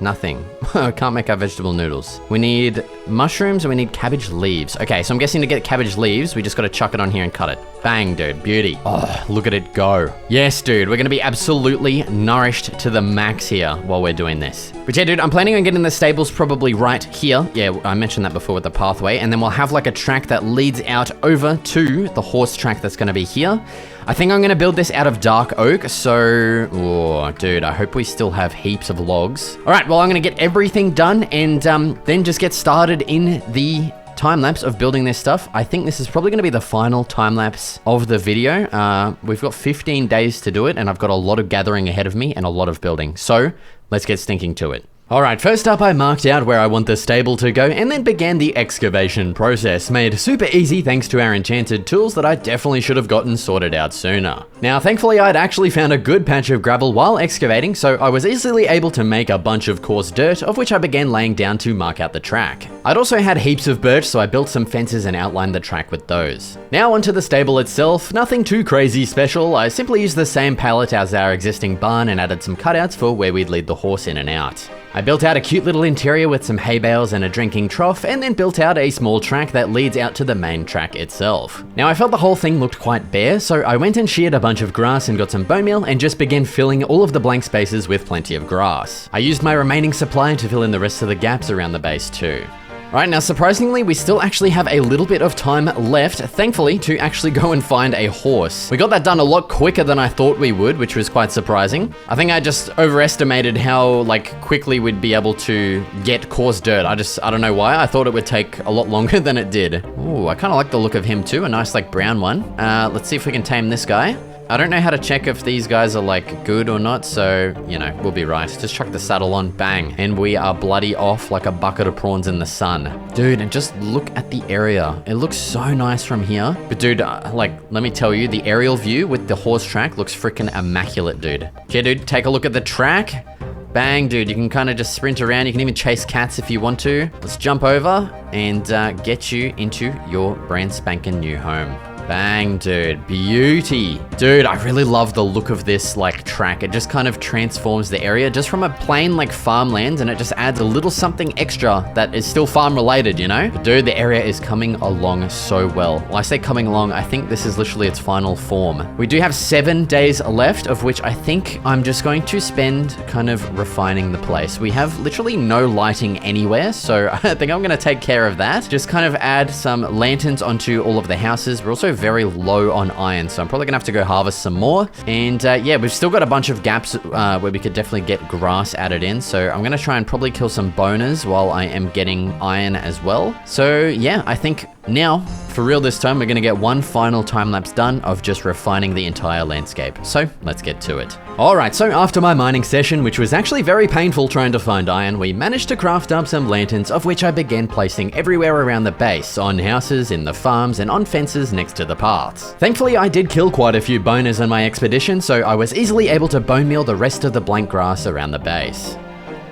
nothing. I can't make our vegetable noodles. We need mushrooms and we need cabbage leaves. Okay, so I'm guessing to get cabbage leaves, we just gotta chuck it on here and cut it. Bang, dude, beauty. Oh, look at it go. Yes, dude, we're gonna be absolutely nourished to the max here while we're doing this. But yeah, dude, I'm planning on getting the stables probably right here. Yeah, I mentioned that before with the pathway. And then we'll have like a track that leads out over to the horse track that's gonna be here. I think I'm gonna build this out of dark oak, so, oh, dude, I hope we still have heaps of logs. All right, well, I'm gonna get everything done and then just get started in the time lapse of building this stuff. I think this is probably gonna be the final time lapse of the video. We've got 15 days to do it, and I've got a lot of gathering ahead of me and a lot of building. So let's get stinking to it. Alright, first up I marked out where I want the stable to go and then began the excavation process, made super easy thanks to our enchanted tools that I definitely should have gotten sorted out sooner. Now thankfully I'd actually found a good patch of gravel while excavating, so I was easily able to make a bunch of coarse dirt, of which I began laying down to mark out the track. I'd also had heaps of birch, so I built some fences and outlined the track with those. Now onto the stable itself, nothing too crazy special. I simply used the same pallet as our existing barn and added some cutouts for where we'd lead the horse in and out. I built out a cute little interior with some hay bales and a drinking trough, and then built out a small track that leads out to the main track itself. Now I felt the whole thing looked quite bare, so I went and sheared a bunch of grass and got some bone meal and just began filling all of the blank spaces with plenty of grass. I used my remaining supply to fill in the rest of the gaps around the base too. Right, now surprisingly, we still actually have a little bit of time left, thankfully, to actually go and find a horse. We got that done a lot quicker than I thought we would, which was quite surprising. I think I just overestimated how, like, quickly we'd be able to get coarse dirt. I don't know why. I thought it would take a lot longer than it did. Ooh, I kind of like the look of him too, a nice, like, brown one. Let's see if we can tame this guy. I don't know how to check if these guys are like good or not, so, you know, we'll be right. Just chuck the saddle on, bang, and we are bloody off like a bucket of prawns in the sun. Dude, and just look at the area. It looks so nice from here. But dude, like, let me tell you, the aerial view with the horse track looks freaking immaculate, dude. Okay, dude, take a look at the track. Bang, dude, you can kind of just sprint around. You can even chase cats if you want to. Let's jump over and get you into your brand spanking new home. Bang, dude, beauty. Dude, I really love the look of this like track. It just kind of transforms the area just from a plain like farmland, and it just adds a little something extra that is still farm related, you know? But dude, the area is coming along so well. When I say coming along, I think this is literally its final form. We do have 7 days left, of which I think I'm just going to spend kind of refining the place. We have literally no lighting anywhere, so I think I'm gonna take care of that. Just kind of add some lanterns onto all of the houses. We're also very low on iron, so I'm probably gonna have to go harvest some more. And yeah, we've still got a bunch of gaps where we could definitely get grass added in, so I'm gonna try and probably kill some boners while I am getting iron as well. So yeah, I think now, for real this time, we're gonna get one final time lapse done of just refining the entire landscape. So let's get to it. Alright, so after my mining session, which was actually very painful trying to find iron, we managed to craft up some lanterns, of which I began placing everywhere around the base, on houses, in the farms, and on fences next to the paths. Thankfully, I did kill quite a few boners on my expedition, so I was easily able to bone meal the rest of the blank grass around the base.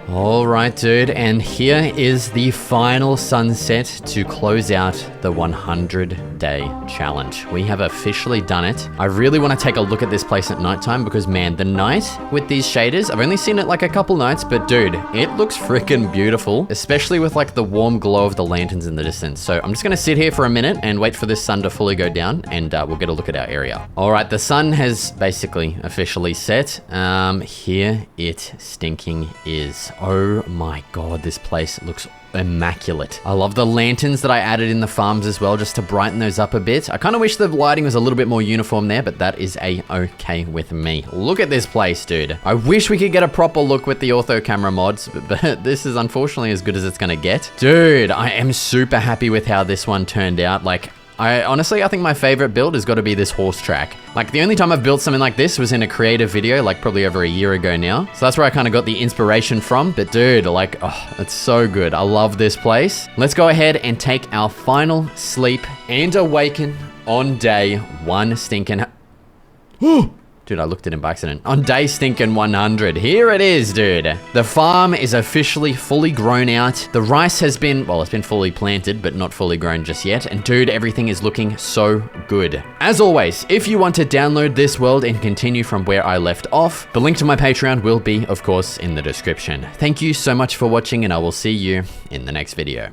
Alright, dude, and here is the final sunset to close out the 100-day challenge. We have officially done it. I really want to take a look at this place at nighttime because, man, the night with these shaders, I've only seen it like a couple nights, but dude, it looks freaking beautiful, especially with like the warm glow of the lanterns in the distance. So I'm just going to sit here for a minute and wait for this sun to fully go down, and we'll get a look at our area. Alright, the sun has basically officially set. Here it stinking is. Oh my god, this place looks immaculate. I love the lanterns that I added in the farms as well, just to brighten those up a bit. I kind of wish the lighting was a little bit more uniform there, but that is a-okay with me. Look at this place, dude. I wish we could get a proper look with the ortho camera mods, but this is unfortunately as good as it's gonna get. Dude, I am super happy with how this one turned out. Like, Honestly, I think my favorite build has got to be this horse track. Like, the only time I've built something like this was in a creative video, like probably over a year ago now. So that's where I kind of got the inspiration from. But dude, like, oh, it's so good. I love this place. Let's go ahead and take our final sleep and awaken on day 1 stinking... Dude, I looked at him by accident. On day stinking 100. Here it is, dude. The farm is officially fully grown out. The rice has been, well, it's been fully planted, but not fully grown just yet. And dude, everything is looking so good. As always, if you want to download this world and continue from where I left off, the link to my Patreon will be, of course, in the description. Thank you so much for watching, and I will see you in the next video.